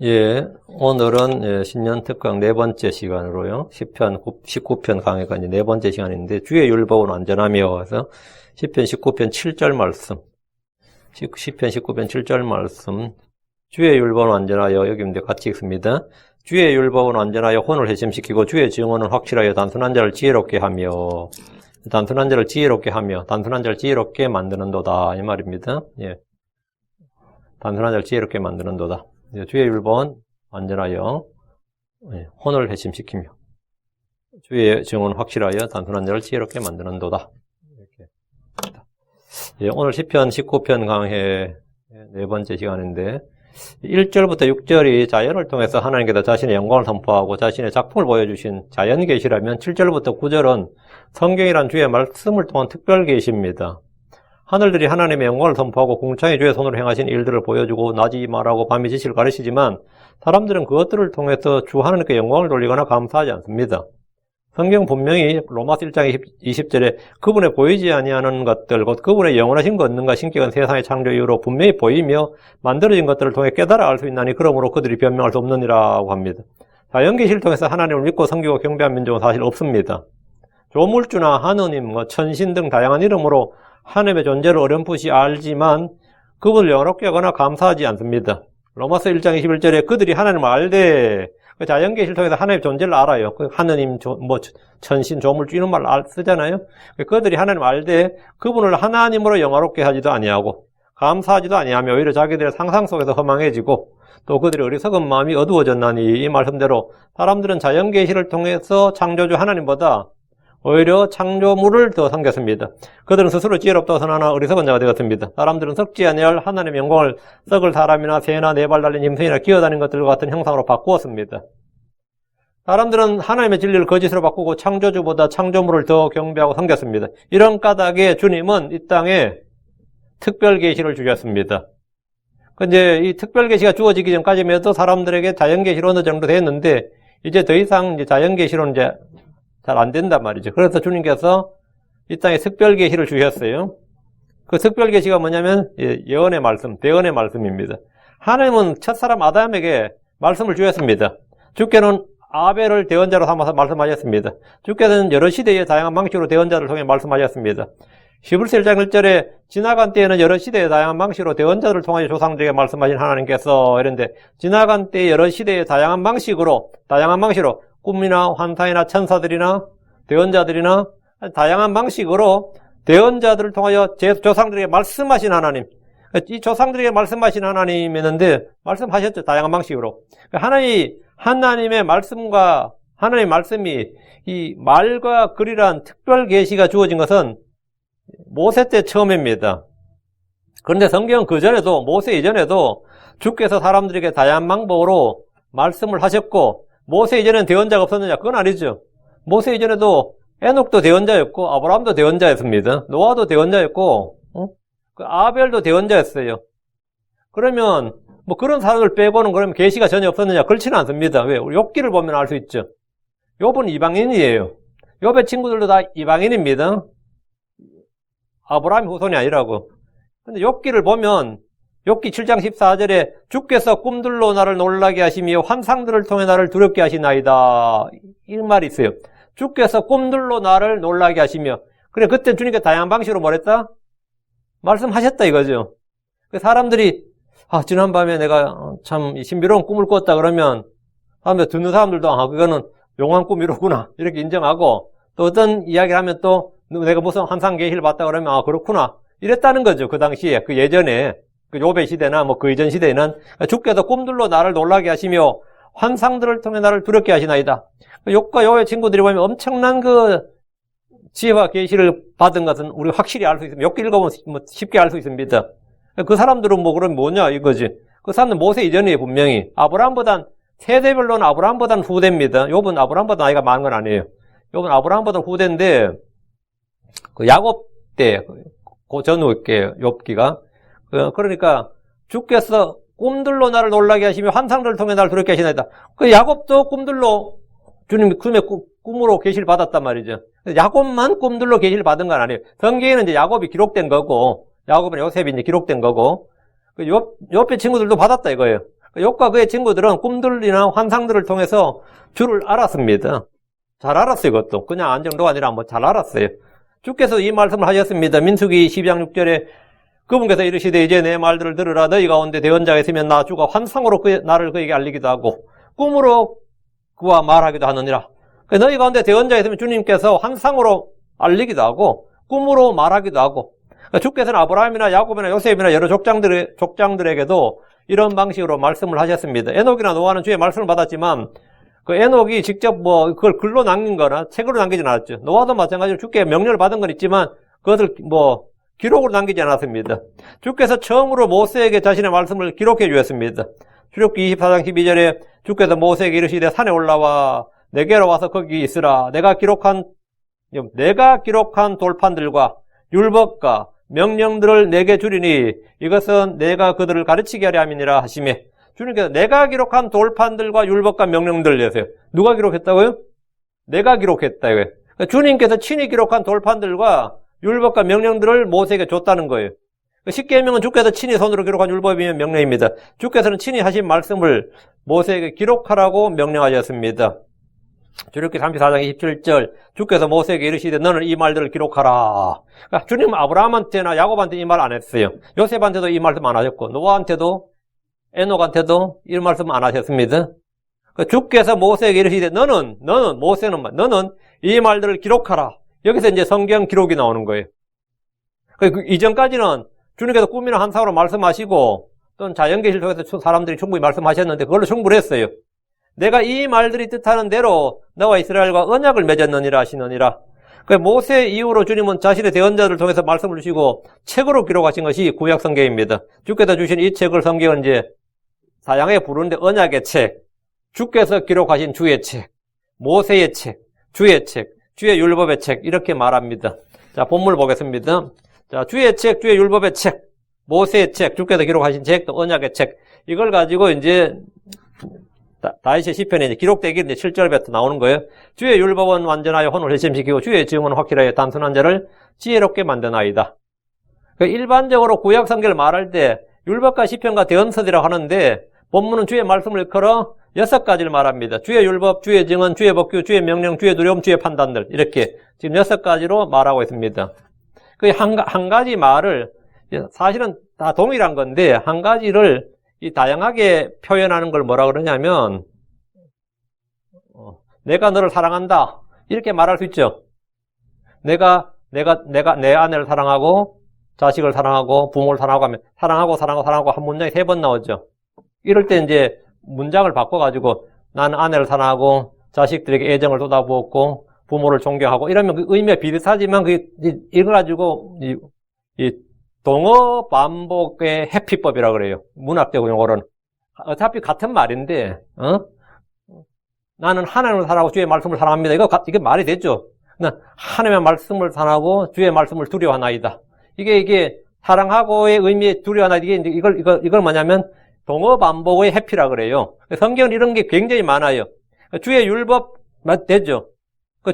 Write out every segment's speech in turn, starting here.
예, 오늘은 신년 특강 네 번째 시간으로요. 19편 강의가 이제 네 번째 시간인데, 주의 율법은 완전하며 해서 10편 19편 7절 말씀. 10편 19편 7절 말씀. 주의 율법은 완전하여, 여기 이제 같이 읽습니다. 주의 율법은 완전하여 혼을 회심시키고 주의 증언은 확실하여 단순한 자를 지혜롭게 하며, 단순한 자를 지혜롭게 만드는도다. 이 말입니다. 예. 단순한 자를 지혜롭게 만드는도다. 주의 율법은 완전하여 혼을 회심시키며 주의 증언은 확실하여 단순한 자를 지혜롭게 만드는도다. 이렇게. 예, 오늘 10편 19편 강해 네 번째 시간인데 1절부터 6절이 자연을 통해서 하나님께서 자신의 영광을 선포하고 자신의 작품을 보여주신 자연 계시라면 7절부터 9절은 성경이란 주의 말씀을 통한 특별 계시입니다. 하늘들이 하나님의 영광을 선포하고 궁창이 주의 손으로 행하신 일들을 보여주고 낮이 말하고 밤이 지시를 가르치지만 사람들은 그것들을 통해서 주 하나님께 영광을 돌리거나 감사하지 않습니다. 성경 분명히 로마서 1장 20절에 그분의 보이지 아니하는 것들 곧 그분의 영원하신 권능과 신격은 세상의 창조 이후로 분명히 보이며 만들어진 것들을 통해 깨달아 알 수 있나니 그러므로 그들이 변명할 수 없느니라고 합니다. 자연계시를 통해서 하나님을 믿고 섬기고 경배한 민족은 사실 없습니다. 조물주나 하느님, 천신 등 다양한 이름으로 하나님의 존재를 어렴풋이 알지만 그분을 영원롭게 하거나 감사하지 않습니다. 로마서 1장 21절에 그들이 하나님을 알되 자연계시를 통해서 하나님의 존재를 알아요. 하느님, 천신, 조물주 이런 말 쓰잖아요. 그들이 하나님을 알되 그분을 하나님으로 영화롭게 하지도 아니하고 감사하지도 아니하며 오히려 자기들의 상상 속에서 허망해지고 또 그들의 어리석은 마음이 어두워졌나니 이 말씀대로 사람들은 자연계시를 통해서 창조주 하나님보다 오히려 창조물을 더 섬겼습니다. 그들은 스스로 지혜롭다고 선하나 어리석은 자가 되었습니다. 사람들은 썩지 아니할 하나님의 영광을 썩을 사람이나 새나 네 발 달린 짐승이나 기어다니는 것들과 같은 형상으로 바꾸었습니다. 사람들은 하나님의 진리를 거짓으로 바꾸고 창조주보다 창조물을 더 경배하고 섬겼습니다. 이런 까닭에 주님은 이 땅에 특별 계시를 주셨습니다. 근데 이 특별 계시가 주어지기 전까지만 해도 사람들에게 자연 계시로 어느 정도 됐는데 이제 더 이상 이제 자연 계시로는 이제 잘 안 된단 말이죠. 그래서 주님께서 이 땅에 특별 계시를 주셨어요. 그 특별 계시가 뭐냐면 예언의 말씀, 대언의 말씀입니다. 하나님은 첫사람 아담에게 말씀을 주셨습니다. 주께는 아벨을 대언자로 삼아서 말씀하셨습니다. 주께서는 여러 시대의 다양한 방식으로 대언자를 통해 말씀하셨습니다. 히브리서 1장 1절에 지나간 때에는 여러 시대의 다양한 방식으로 대언자를 통하여 조상들에게 말씀하신 하나님께서 이런데 지나간 때의 여러 시대의 다양한 방식으로 꿈이나 환상이나 천사들이나 대언자들이나 다양한 방식으로 대언자들을 통하여 제 조상들에게 말씀하신 하나님. 이 조상들에게 말씀하신 하나님이었는데 말씀하셨죠. 다양한 방식으로. 하나님의 말씀과 하나님의 말씀이 이 말과 글이란 특별 계시가 주어진 것은 모세 때 처음입니다. 그런데 성경은 그전에도 모세 이전에도 주께서 사람들에게 다양한 방법으로 말씀을 하셨고 모세 이전에는 대언자가 없었느냐? 그건 아니죠. 모세 이전에도 에녹도 대언자였고 아브라함도 대언자였습니다. 노아도 대언자였고 아벨도 대언자였어요. 그러면 뭐 그런 사람을 빼고는 그러면 계시가 전혀 없었느냐? 그렇지는 않습니다. 왜? 우리 욥기를 보면 알 수 있죠. 욥은 이방인이에요. 욥의 친구들도 다 이방인입니다. 아브라함의 후손이 아니라고. 근데 욥기를 보면 욥기 7장 14절에 주께서 꿈들로 나를 놀라게 하시며 환상들을 통해 나를 두렵게 하시나이다. 이 말이 있어요. 주께서 꿈들로 나를 놀라게 하시며. 그래, 그때 주님께 다양한 방식으로 뭐랬다? 말씀하셨다 이거죠. 사람들이 지난밤에 내가 참 신비로운 꿈을 꿨다 그러면 듣는 사람들도 그거는 용한 꿈이로구나 이렇게 인정하고 또 어떤 이야기를 하면 또 내가 무슨 환상 계시를 봤다 그러면 그렇구나 이랬다는 거죠. 그 당시에 그 예전에 그 욥의 시대나 뭐 그 이전 시대에는 주께서 꿈들로 나를 놀라게 하시며 환상들을 통해 나를 두렵게 하시나이다. 욥과 욥의 친구들이 보면 엄청난 그 지혜와 계시를 받은 것은 우리 확실히 알 수 있습니다. 욥기 읽어보면 쉽게 알 수 있습니다. 그 사람들은 그럼 뭐냐 이거지. 그 사람은 모세 이전이에요. 분명히 세대별로는 아브라함보다는 후대입니다. 욥은 아브라함보다 나이가 많은 건 아니에요. 욥은 아브라함보다 후대인데 그 야곱 때 그 전후께 욥기가 그러니까 주께서 꿈들로 나를 놀라게 하시며 환상들을 통해 나를 두렵게 하시나이다. 그 야곱도 꿈들로 주님이 꿈으로 계시를 받았단 말이죠. 야곱만 꿈들로 계시를 받은 건 아니에요. 성경에는 이제 야곱이 기록된 거고 야곱은 요셉이 이제 기록된 거고 욥의 친구들도 받았다 이거예요. 욥과 그의 친구들은 꿈들이나 환상들을 통해서 주를 알았습니다. 잘 알았어요. 그것도 그냥 안 정도가 아니라 뭐 잘 알았어요. 주께서 이 말씀을 하셨습니다. 민수기 12장 6절에 그분께서 이르시되 이제 내 말들을 들으라. 너희 가운데 대언자가 있으면 나 주가 환상으로 나를 그에게 알리기도 하고 꿈으로 그와 말하기도 하느니라. 너희 가운데 대언자가 있으면 주님께서 환상으로 알리기도 하고 꿈으로 말하기도 하고, 주께서는 아브라함이나 야곱이나 요셉이나 여러 족장들에게도 이런 방식으로 말씀을 하셨습니다. 에녹이나 노아는 주의 말씀을 받았지만 그 에녹이 직접 뭐 그걸 글로 남긴 거나 책으로 남기진 않았죠. 노아도 마찬가지로 주께 명령을 받은 건 있지만 그것을 뭐 기록으로 남기지 않았습니다. 주께서 처음으로 모세에게 자신의 말씀을 기록해 주었습니다. 출애굽기 24장 12절에 주께서 모세에게 이르시되 산에 올라와 내게로 와서 거기 있으라. 내가 기록한 돌판들과 율법과 명령들을 내게 주리니 이것은 내가 그들을 가르치게 하려 함이니라 하시매, 주님께서 내가 기록한 돌판들과 율법과 명령들을 내세요. 누가 기록했다고요? 내가 기록했다고요. 주님께서 친히 기록한 돌판들과 율법과 명령들을 모세에게 줬다는 거예요. 십계명은 주께서 친히 손으로 기록한 율법이면 명령입니다. 주께서는 친히 하신 말씀을 모세에게 기록하라고 명령하셨습니다. 출애굽기 34장 27절 주께서 모세에게 이르시되 너는 이 말들을 기록하라. 그러니까 주님은 아브라함한테나 야곱한테 이 말 안 했어요. 요셉한테도 이 말씀 안 하셨고 노아한테도 에녹한테도 이 말씀 안 하셨습니다. 주께서 모세에게 이르시되 너는 이 말들을 기록하라. 여기서 이제 성경 기록이 나오는 거예요. 이전까지는 주님께서 꿈이나 환상으로 말씀하시고 또는 자연계시를 통해서 사람들이 충분히 말씀하셨는데 그걸로 충분했어요. 내가 이 말들이 뜻하는 대로 너와 이스라엘과 언약을 맺었느니라 하시느니라. 모세 이후로 주님은 자신의 대언자들을 통해서 말씀을 주시고 책으로 기록하신 것이 구약 성경입니다. 주께서 주신 이 책을 성경은 이제 사양에 부르는데 언약의 책, 주께서 기록하신 주의 책, 모세의 책, 주의 책, 주의 율법의 책 이렇게 말합니다. 자, 본문을 보겠습니다. 자, 주의 책, 주의 율법의 책, 모세의 책, 주께서 기록하신 책, 또 언약의 책 이걸 가지고 이제 다윗의 시편에 이제 기록되기를 이제 7절부터 나오는 거예요. 주의 율법은 완전하여 혼을 회심시키고 주의 증언은 확실하여 단순한 자를 지혜롭게 만드나이다. 일반적으로 구약 성경을 말할 때 율법과 시편과 대언서들이라고 하는데 본문은 주의 말씀을 일컬어 6가지를 말합니다. 주의 율법, 주의 증언, 주의 법규, 주의 명령, 주의 두려움, 주의 판단들 이렇게 지금 6가지로 말하고 있습니다. 그 한 가지 말을 사실은 다 동일한 건데 한 가지를 이 다양하게 표현하는 걸 뭐라 그러냐면 내가 너를 사랑한다 이렇게 말할 수 있죠. 내가 내 아내를 사랑하고 자식을 사랑하고 부모를 사랑하고 하면 사랑하고 한 문장이 3번 나오죠. 이럴 때 이제 문장을 바꿔가지고 나는 아내를 사랑하고 자식들에게 애정을 쏟아부었고 부모를 존경하고 이러면 그 의미가 비슷하지만 이걸 가지고 이 동어 반복의 해피법이라고 그래요. 문학적 용어로는. 어차피 같은 말인데, 나는 하나님을 사랑하고 주의 말씀을 사랑합니다. 이게 말이 되죠? 하나님의 말씀을 사랑하고 주의 말씀을 두려워하나이다. 이게 사랑하고의 의미의 두려워하나이다. 이걸 뭐냐면 동어 반복의 해피라고 그래요. 성경은 이런 게 굉장히 많아요. 주의 율법, 되죠?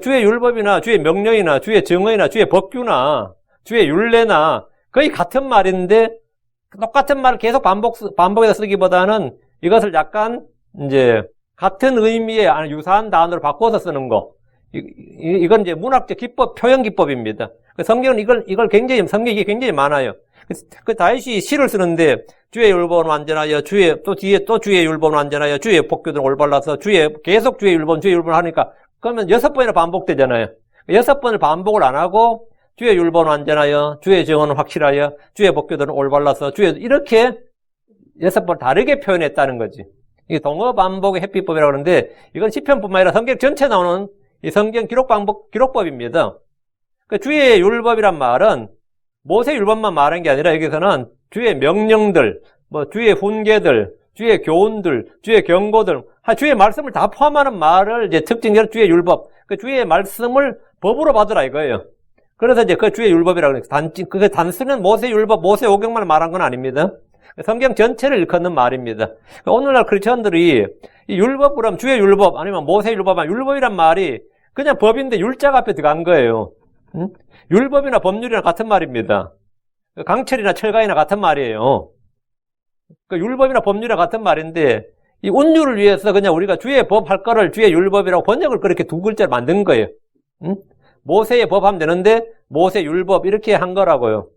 주의 율법이나 주의 명령이나 주의 증언이나 주의 법규나 주의 율례나 거의 같은 말인데 똑같은 말을 계속 반복해서 쓰기보다는 이것을 약간 이제 같은 의미의 유사한 단어로 바꿔서 쓰는 거. 이건 이제 문학적 기법, 표현 기법입니다. 성경은 이걸 성경이 굉장히 많아요. 다윗이 시를 쓰는데 주의 율법은 완전하여 뒤에 주의 율법은 완전하여 주의 법규들은 올바라서 계속 주의 율법을 하니까 그러면 6번이나 반복되잖아요. 6번을 반복을 안 하고 주의 율법은 완전하여 주의 증언은 확실하여 주의 법규들은 올바라서 이렇게 6번 다르게 표현했다는 거지. 이게 동어 반복의 해피법이라고 하는데 이건 시편뿐만 아니라 성경 전체에 나오는 이 성경 기록법입니다. 주의 율법이란 말은 모세 율법만 말한 게 아니라 여기서는 주의 명령들, 주의 훈계들, 주의 교훈들, 주의 경고들, 주의 말씀을 다 포함하는 말을 이제 특징적으로 주의 율법, 주의 말씀을 법으로 받으라 이거예요. 그래서 이제 그 주의 율법이라고 그래요. 그게 단순한 모세 율법, 모세 오경만 말한 건 아닙니다. 성경 전체를 일컫는 말입니다. 오늘날 크리스천들이 이 율법 그럼 주의 율법 아니면 모세 율법, 율법이란 말이 그냥 법인데 율자가 앞에 들어간 거예요. 율법이나 법률이나 같은 말입니다. 강철이나 철강이나 같은 말이에요. 그 율법이나 법률이랑 같은 말인데, 이 운율을 위해서 그냥 우리가 주의 법 할 거를 주의 율법이라고 번역을 그렇게 두 글자를 만든 거예요. 응? 모세의 법 하면 되는데, 모세 율법 이렇게 한 거라고요.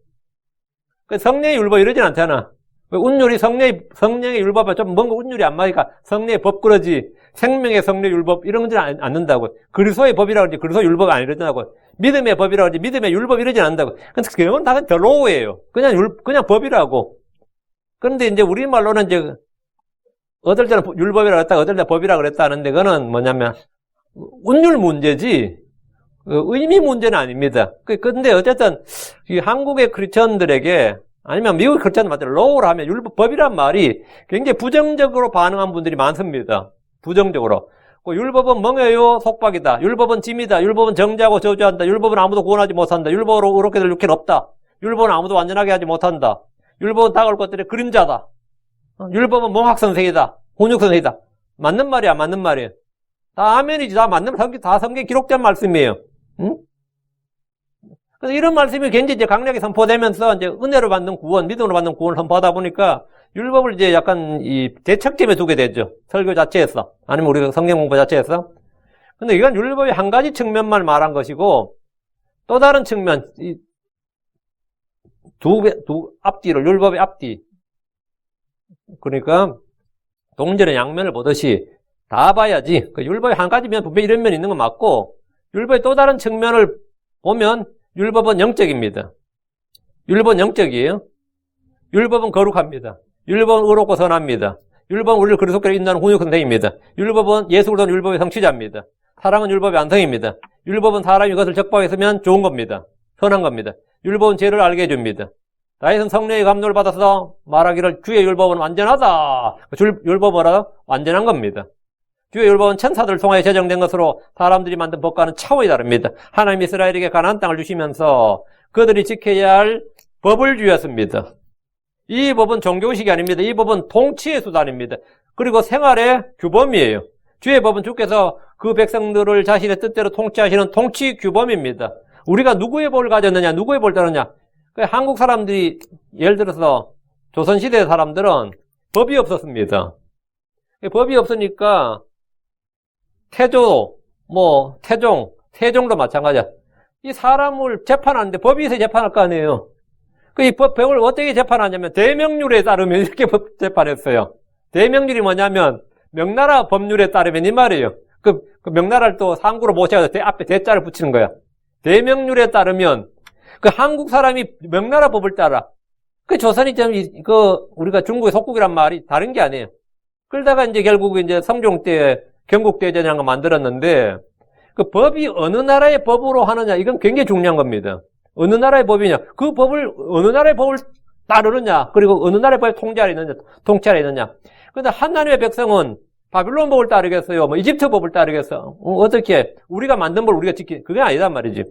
성령의 율법 이러진 않잖아. 운율이 성령의 율법에 좀 뭔가 운율이 안 맞으니까 성령의 법 그러지, 생명의 성령 율법 이런 건지는 않는다고. 그리스도의 법이라고 그러지, 그리스도 율법 안 이러더라고. 믿음의 법이라고 그러지, 믿음의 율법 이러진 않는다고. 근데 그건 다 더로우예요. 그냥 법이라고. 그런데 이제 우리말로는 이제, 어떨 때는 율법이라고 했다, 어떨 때 법이라고 그랬다 하는데, 그거는 뭐냐면, 운율 문제지, 의미 문제는 아닙니다. 근데 어쨌든, 이 한국의 크리스천들에게, 아니면 미국 크리스천들 로우를 하면 율법이란 말이 굉장히 부정적으로 반응한 분들이 많습니다. 부정적으로. 율법은 멍해요, 속박이다. 율법은 짐이다. 율법은 정죄하고 저주한다. 율법은 아무도 구원하지 못한다. 율법으로 그렇게 될 육회는 없다. 율법은 아무도 완전하게 하지 못한다. 율법은 다가올 것들의 그림자다. 율법은 몽학선생이다. 혼육선생이다. 맞는 말이야, 맞는 말이에요. 다 아멘이지. 다 맞는 말, 다 성경에 기록된 말씀이에요. 응? 그래서 이런 말씀이 굉장히 이제 강력히 선포되면서 이제 은혜로 받는 구원, 믿음으로 받는 구원을 선포하다 보니까 율법을 이제 약간 이 대척점에 두게 되죠. 설교 자체에서. 아니면 우리가 성경 공부 자체에서. 근데 이건 율법의 한 가지 측면만 말한 것이고, 또 다른 측면, 앞뒤를, 율법의 앞뒤. 그러니까, 동전의 양면을 보듯이 다 봐야지. 율법의 한 가지면 분명히 이런 면이 있는 건 맞고, 율법의 또 다른 측면을 보면, 율법은 영적입니다. 율법은 영적이에요. 율법은 거룩합니다. 율법은 의롭고 선합니다. 율법은 우리를 그리스도께로 인도하는 훈육 선생입니다. 율법은 예수 그리스도는 율법의 성취자입니다. 사랑은 율법의 안성입니다. 율법은 사람이 그것을 적법했으면 좋은 겁니다. 선한 겁니다. 율법은 죄를 알게 해줍니다. 다윗은 성령의 감동을 받아서 말하기를 주의 율법은 완전하다. 율법은 완전한 겁니다. 주의 율법은 천사들을 통하여 제정된 것으로 사람들이 만든 법과는 차원이 다릅니다. 하나님 이스라엘에게 가나안 땅을 주시면서 그들이 지켜야 할 법을 주셨습니다. 이 법은 종교의식이 아닙니다. 이 법은 통치의 수단입니다. 그리고 생활의 규범이에요. 주의 법은 주께서 그 백성들을 자신의 뜻대로 통치하시는 통치 규범입니다. 우리가 누구의 법을 가졌느냐, 누구의 법을 따르느냐. 한국 사람들이 예를 들어서 조선시대 사람들은 법이 없었습니다. 법이 없으니까 태조, 태종, 세종도 마찬가지야. 이 사람을 재판하는데 법이 있어야 재판할 거 아니에요. 이 법을 어떻게 재판하냐면 대명률에 따르면 이렇게 재판했어요. 대명률이 뭐냐면 명나라 법률에 따르면 이 말이에요. 그 명나라를 또 상구로 모셔서 앞에 대자를 붙이는 거야. 대명률에 따르면 한국 사람이 명나라 법을 따라. 조선이 좀 우리가 중국의 속국이란 말이 다른 게 아니에요. 그러다가 이제 결국 이제 성종 때 경국대전이라는 거 만들었는데 그 법이 어느 나라의 법으로 하느냐 이건 굉장히 중요한 겁니다. 어느 나라의 법이냐 그 법을 어느 나라의 법을 따르느냐 그리고 어느 나라의 법에 통치하려 있느냐. 그런데 하나님의 백성은 바빌론 법을 따르겠어요? 이집트 법을 따르겠어? 어떻게 우리가 만든 법을 우리가 그게 아니단 말이지.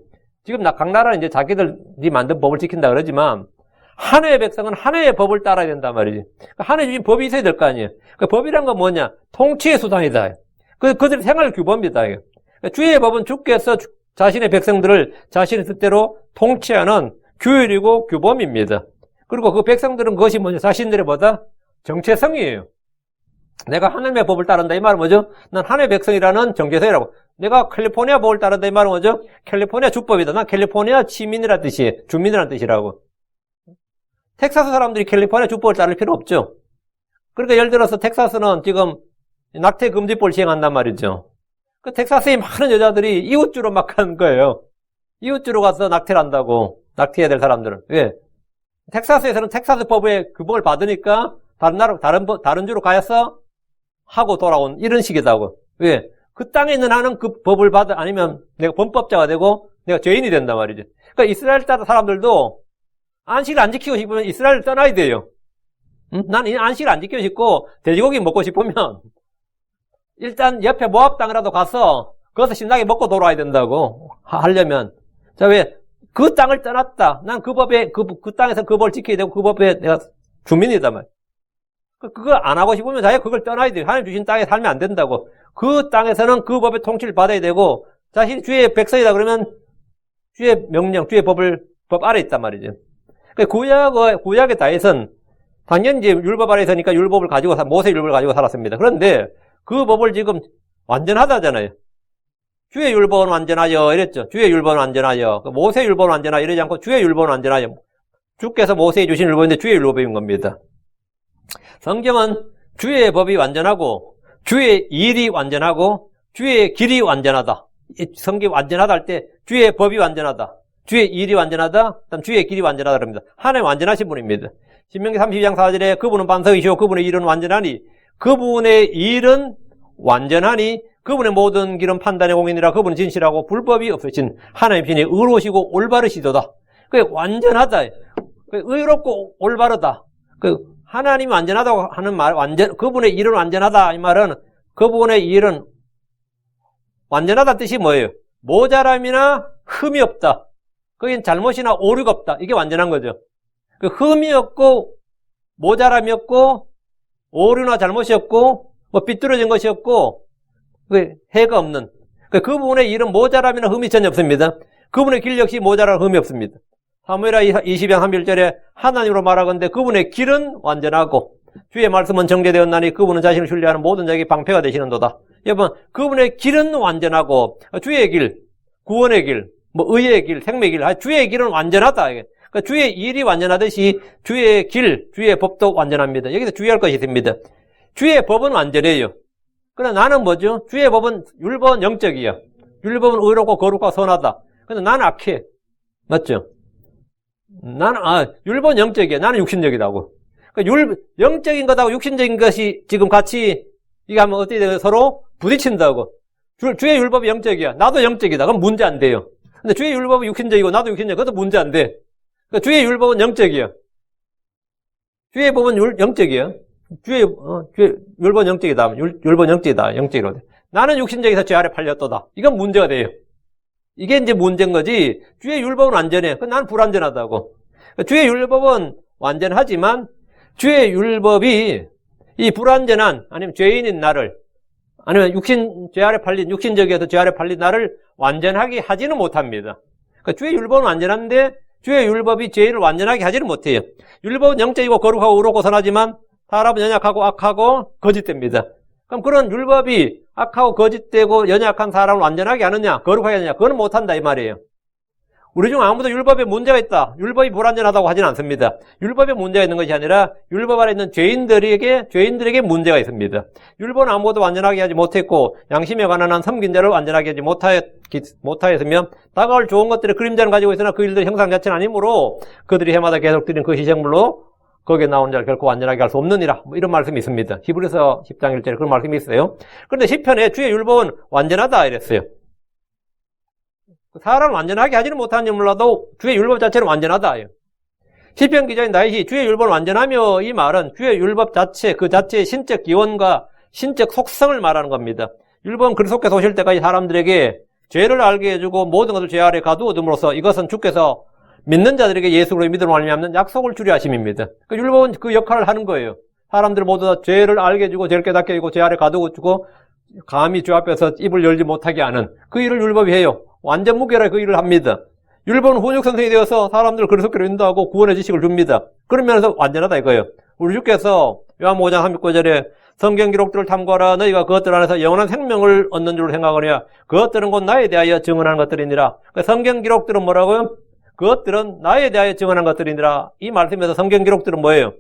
지금 각 나라는 이제 자기들이 만든 법을 지킨다 그러지만 하나님의 백성은 하나님의 법을 따라야 된단 말이지. 하나님이 주신 법이 있어야 될 거 아니에요. 법이란 건 뭐냐? 통치의 수단이다. 그들의 생활 규범이다. 주의 법은 주께서 자신의 백성들을 자신의 뜻대로 통치하는 규율이고 규범입니다. 그리고 그 백성들은 그것이 뭐냐? 자신들의 뭐다? 정체성이에요. 내가 하나님의 법을 따른다 이 말은 뭐죠? 난 하나님의 백성이라는 정체성이라고. 내가 캘리포니아 법을 따른다 이 말은 뭐죠? 캘리포니아 주법이다. 난 캘리포니아 시민이라는 뜻이에요. 주민이라는 뜻이라고. 텍사스 사람들이 캘리포니아 주법을 따를 필요 없죠. 그러니까 예를 들어서 텍사스는 지금 낙태 금지법을 시행한단 말이죠. 그 텍사스에 많은 여자들이 이웃주로 막 하는 거예요. 이웃주로 가서 낙태를 한다고. 낙태해야 될 사람들은. 왜? 텍사스에서는 텍사스 법의 규범을 받으니까 다른 주로 가서 하고 돌아온 이런 식이다고. 왜? 그 땅에 있는 나는 그 법을 아니면 내가 범법자가 되고 내가 죄인이 된단 말이지. 그러니까 이스라엘 사람들도 안식을 안 지키고 싶으면 이스라엘을 떠나야 돼요. 응? 난 안식을 안 지키고 싶고 돼지고기 먹고 싶으면 일단 옆에 모압 땅이라도 가서 거기서 신나게 먹고 돌아와야 된다고 하려면. 자, 왜? 그 땅을 떠났다. 난 그 법에 그 땅에서 그 법을 지켜야 되고 그 법에 내가 주민이다 말. 그거 안 하고 싶으면 자기가 그걸 떠나야 돼요. 하나님 주신 땅에 살면 안 된다고. 그 땅에서는 그 법의 통치를 받아야 되고 자신이 주의 백성이다 그러면 주의 명령, 주의 법 아래 있단 말이죠. 구약의 다윗은 당연히 이제 율법 아래 있으니까 율법을 가지고, 모세 율법을 가지고 살았습니다. 그런데 그 법을 지금 완전하다잖아요. 주의 율법은 완전하여 이랬죠. 주의 율법은 완전하여. 모세 율법은 완전하여 이러지 않고 주의 율법은 완전하여. 주께서 모세에 주신 율법인데 주의 율법인 겁니다. 성경은 주의 법이 완전하고 주의 일이 완전하고 주의 길이 완전하다. 성경이 완전하다 할 때 주의 법이 완전하다. 주의 일이 완전하다. 그다음 주의 길이 완전하다 그럽니다. 하나님 완전하신 분입니다. 신명기 32장 4절에 그분은 반석이시오. 그분의 일은 완전하니 그분의 일은 완전하니 그분의 모든 길은 판단의 공인이라 그분은 진실하고 불법이 없으신 하나님 편이 의로우시고 올바르시도다. 그게 완전하다. 의롭고 올바르다. 하나님이 완전하다고 하는 말, 그분의 일은 완전하다. 이 말은 그분의 일은 완전하다 뜻이 뭐예요? 모자람이나 흠이 없다. 거긴 잘못이나 오류가 없다. 이게 완전한 거죠. 흠이 없고 모자람이 없고 오류나 잘못이 없고 뭐 삐뚤어진 것이 없고 해가 없는 그분의 일은 모자람이나 흠이 전혀 없습니다. 그분의 길 역시 모자람 흠이 없습니다. 사무엘하 20장 31절에 하나님으로 말하건대 그분의 길은 완전하고 주의 말씀은 정죄되었나니 그분은 자신을 신뢰하는 모든 자에게 방패가 되시는도다. 여러분 그분의 길은 완전하고 주의 길, 구원의 길, 뭐 의의 길, 생명의 길, 주의 길은 완전하다. 그러니까 주의 일이 완전하듯이 주의 길, 주의 법도 완전합니다. 여기서 주의할 것이 있습니다. 주의 법은 완전해요. 그러나 나는 뭐죠? 주의 법은 율법은 영적이야. 율법은 의롭고 거룩하고 선하다. 근데 나는 악해. 맞죠? 율법은 영적이야. 나는 육신적이라고. 그러니까 영적인 것하고 육신적인 것이 지금 같이 이게 하면 어떻게 돼요? 서로 부딪힌다고. 주의 율법이 영적이야. 나도 영적이다. 그럼 문제 안 돼요. 근데 주의 율법은 육신적이고 나도 육신적이야. 그것도 문제 안 돼. 그러니까 주의 율법은 영적이야. 주의 법은 영적이야. 주의 율법은 영적이다. 율법은 영적이다. 영적이로 돼. 나는 육신적에서 죄 아래 팔렸도다. 이건 문제가 돼요. 이게 이제 문제인 거지. 주의 율법은 완전해. 나는 불완전하다고. 그러니까 주의 율법은 완전하지만 주의 율법이 이 불완전한 아니면 죄인인 나를 아니면 죄 아래 팔린 육신적에서 죄 아래 팔린 나를 완전하게 하지는 못합니다. 그러니까 주의 율법은 완전한데 주의 율법이 죄인을 완전하게 하지는 못해요. 율법은 영적이고 거룩하고 의롭고 선하지만 사람은 연약하고 악하고 거짓됩니다. 그럼 그런 율법이 악하고 거짓되고 연약한 사람을 완전하게 하느냐 거룩하게 하느냐 그거는 못한다 이 말이에요. 우리 중 아무도 율법에 문제가 있다. 율법이 불완전하다고 하지는 않습니다. 율법에 문제가 있는 것이 아니라 율법 아래 있는 죄인들에게 문제가 있습니다. 율법은 아무도 완전하게 하지 못했고 양심에 관한 한 섬긴 자를 완전하게 하지 못하였으며 다가올 좋은 것들의 그림자는 가지고 있으나 그 일들의 형상 자체는 아니므로 그들이 해마다 계속 드린 그 희생물로 거기에 나온 자를 결코 완전하게 할 수 없느니라. 뭐 이런 말씀이 있습니다. 히브리서 10장 1절에 그런 말씀이 있어요. 그런데 시편에 주의 율법은 완전하다 이랬어요. 사람을 완전하게 하지는 못하는지 몰라도 주의 율법 자체는 완전하다. 시편 기자인 다윗이 주의 율법은 완전하며 이 말은 주의 율법 자체 그 자체의 신적 기원과 신적 속성을 말하는 겁니다. 율법은 그리스도께서 오실 때까지 사람들에게 죄를 알게 해주고 모든 것을 죄 아래 가두어 둠으로써 이것은 주께서 믿는 자들에게 예수로 믿음으로 말미암는 약속을 주려 하심입니다. 그러니까 율법은 그 역할을 하는 거예요. 사람들 모두 다 죄를 알게 해주고 죄를 깨닫게 해주고 죄 아래 가두어 주고 감히 주 앞에서 입을 열지 못하게 하는 그 일을 율법이 해요. 완전 무결하게 그 일을 합니다. 율법은 훈육 선생이 되어서 사람들을 그리스도께로 인도하고 구원의 지식을 줍니다. 그런 면에서 완전하다 이거예요. 우리 주께서 요한 5장 39절에 성경 기록들을 탐구하라 너희가 그것들 안에서 영원한 생명을 얻는 줄 생각하느냐 그것들은 곧 나에 대하여 증언하는 것들이니라. 그러니까 성경 기록들은 뭐라고요? 그것들은 나에 대하여 증언한 것들이니라. 이 말씀에서 성경 기록들은 뭐예요?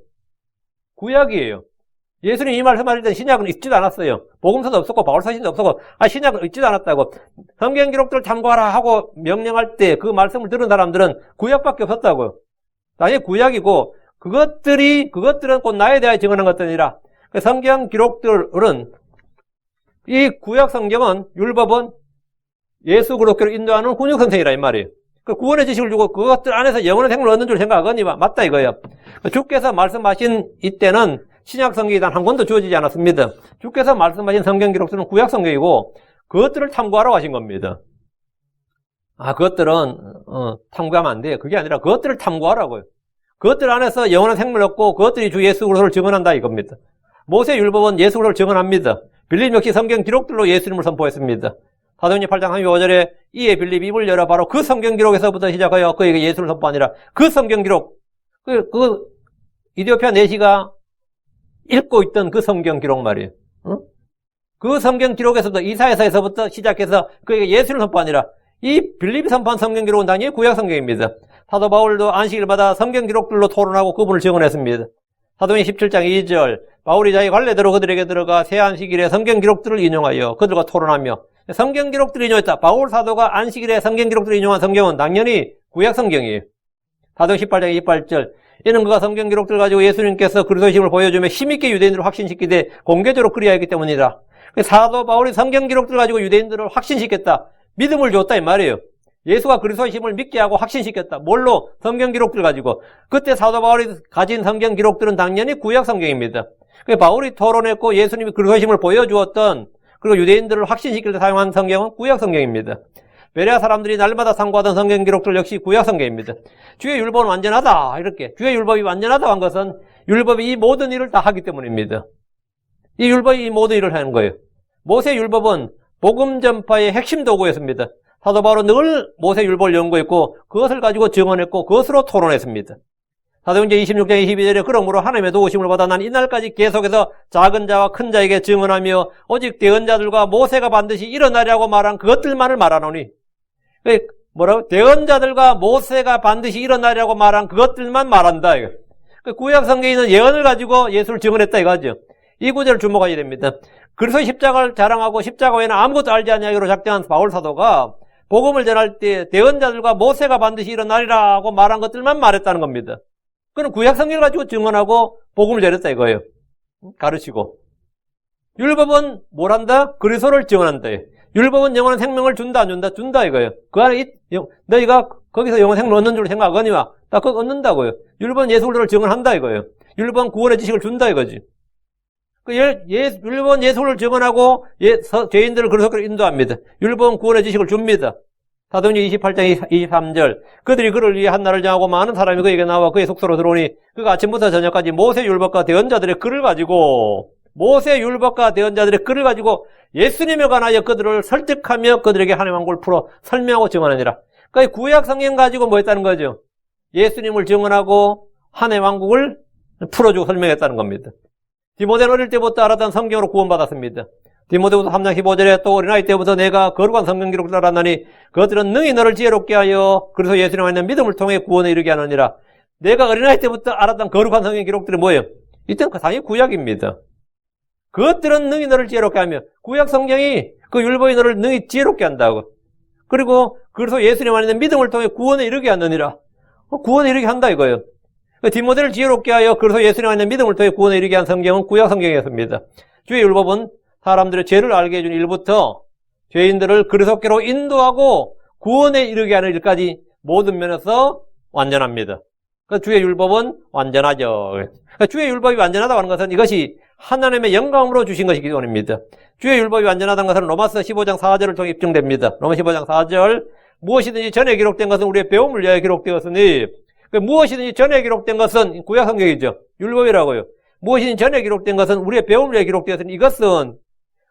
구약이에요. 예수님 이 말씀하실 때 신약은 있지도 않았어요. 복음서도 없었고 바울서신도 없었고 신약은 있지도 않았다고. 성경 기록들을 탐구하라 하고 명령할 때 그 말씀을 들은 사람들은 구약밖에 없었다고요. 당연히 구약이고 그것들은 곧 나에 대하여 증언한 것들이라. 성경 기록들은 이 구약 성경은 율법은 예수 그리스도로 인도하는 훈육 선생이라 이 말이에요. 그 구원의 지식을 주고 그것들 안에서 영원한 생명을 얻는 줄 생각하거니 맞다 이거예요. 주께서 말씀하신 이때는 신약 성경이 단 한 권도 주어지지 않았습니다. 주께서 말씀하신 성경 기록들은 구약 성경이고 그것들을 탐구하라고 하신 겁니다. 그것들은 탐구하면 안 돼요. 그게 아니라 그것들을 탐구하라고요. 그것들 안에서 영원한 생명을 얻고 그것들이 주 예수 그리스도를 증언한다 이겁니다. 모세 율법은 예수 그리스도를 증언합니다. 빌립 역시 성경 기록들로 예수님을 선포했습니다. 사도행전 8장 35절에 이에 빌립이 입을 열어 바로 그 성경 기록에서부터 시작하여 그에게 예수를 선포하니라. 그 성경 기록 이디오피아 내시가 읽고 있던 그 성경 기록 말이에요. 응? 그 성경 기록에서부터 이사야서에서부터 시작해서 그게 예수를 선포하니라. 이 빌립이 선포한 성경 기록은 당연히 구약 성경입니다. 사도 바울도 안식일마다 성경 기록들로 토론하고 그분을 증언했습니다. 사도행 17장 2절 바울이 자기 관례대로 그들에게 들어가 새 안식일에 성경 기록들을 인용하여 그들과 토론하며 성경 기록들을 인용했다. 바울 사도가 안식일에 성경 기록들을 인용한 성경은 당연히 구약 성경이에요. 사도행 18장 28절 이는 그가 성경 기록들을 가지고 예수님께서 그리스도이심을 보여주며 힘있게 유대인들을 확신시키되 공개적으로 그리하였기 때문이다. 사도 바울이 성경 기록들을 가지고 유대인들을 확신시켰다. 믿음을 줬다 이 말이에요. 예수가 그리스도이심을 믿게 하고 확신시켰다. 뭘로? 성경 기록들 가지고. 그때 사도 바울이 가진 성경 기록들은 당연히 구약 성경입니다. 바울이 토론했고 예수님이 그리스도이심을 보여주었던 그리고 유대인들을 확신시킬 때 사용한 성경은 구약 성경입니다. 베레아 사람들이 날마다 상고하던 성경 기록들 역시 구약 성경입니다. 주의 율법은 완전하다. 이렇게 주의 율법이 완전하다고 한 것은 율법이 이 모든 일을 다 하기 때문입니다. 이 율법이 이 모든 일을 하는 거예요. 모세 율법은 복음 전파의 핵심 도구였습니다. 사도 바울은 늘 모세 율법을 연구했고 그것을 가지고 증언했고 그것으로 토론했습니다. 사도행전 26장 22절에 그러므로 하나님의 도우심을 받아 난 이날까지 계속해서 작은 자와 큰 자에게 증언하며 오직 대언자들과 모세가 반드시 일어나리라고 말한 그것들만을 말하노니 뭐라고? 대언자들과 모세가 반드시 일어나리라고 말한 그것들만 말한다. 구약 성경에 있는 예언을 가지고 예수를 증언했다 이거죠. 이 구절을 주목하셔야 됩니다. 그래서 십자가를 자랑하고 십자가 외에는 아무것도 알지 않냐기로 작정한 바울 사도가 복음을 전할 때 대언자들과 모세가 반드시 일어나리라고 말한 것들만 말했다는 겁니다. 그는 구약 성경을 가지고 증언하고 복음을 전했다 이거예요. 가르치고. 율법은 뭘 한다? 그리스도를 증언한다. 율법은 영원한 생명을 준다 안 준다? 준다 이거예요. 그 안에 너희가 거기서 영원한 생명을 얻는 줄 생각하거니와 딱 그거 얻는다고요. 율법은 예수 그리스도를 증언한다 이거예요. 율법은 구원의 지식을 준다 이거지. 율법은 예수를 증언하고 죄인들을 그리스도로 인도합니다. 율법은 구원의 지식을 줍니다. 사도행전 28장 23절 그들이 그를 위해 한날을 정하고 많은 사람이 그에게 나와 그의 숙소로 들어오니 그가 아침부터 저녁까지 모세 율법과 대언자들의 글을 가지고 예수님에 관하여 그들을 설득하며 그들에게 하나님의 왕국을 풀어 설명하고 증언하니라. 그러니까 구약 성경 가지고 뭐 했다는 거죠? 예수님을 증언하고 하나님의 왕국을 풀어주고 설명했다는 겁니다. 디모데는 어릴 때부터 알았던 성경으로 구원받았습니다. 디모데후서 3장 15절에 또 어린아이 때부터 내가 거룩한 성경 기록을 알았나니 그것들은 능히 너를 지혜롭게 하여 그래서 예수님에 있는 믿음을 통해 구원에 이르게 하느니라. 내가 어린아이 때부터 알았던 거룩한 성경 기록들이 뭐예요? 이때는 당연히 구약입니다. 그것들은 능히 너를 지혜롭게 하며 구약 성경이 그 율법이 너를 능히 지혜롭게 한다고. 그리고 그래서 예수님 안에 있는 믿음을 통해 구원에 이르게 하느니라. 구원에 이르게 한다 이거예요. 디모데를 지혜롭게 하여 그래서 예수님 안에 있는 믿음을 통해 구원에 이르게 한 성경은 구약 성경이었습니다. 주의 율법은 사람들의 죄를 알게 해준 일부터 죄인들을 그리스도께로 인도하고 구원에 이르게 하는 일까지 모든 면에서 완전합니다. 그러니까 주의 율법은 완전하죠. 그러니까 주의 율법이 완전하다고 하는 것은 이것이 하나님의 영광으로 주신 것이기 때문입니다. 주의 율법이 완전하다는 것은 로마서 15장 4절을 통해 입증됩니다. 로마 15장 4절 무엇이든지 전에 기록된 것은 우리의 배움을 위하여 기록되었으니 무엇이든지 전에 기록된 것은 구약 성경이죠. 율법이라고요. 무엇이든지 전에 기록된 것은 우리의 배움을 위해 기록되었으니 이것은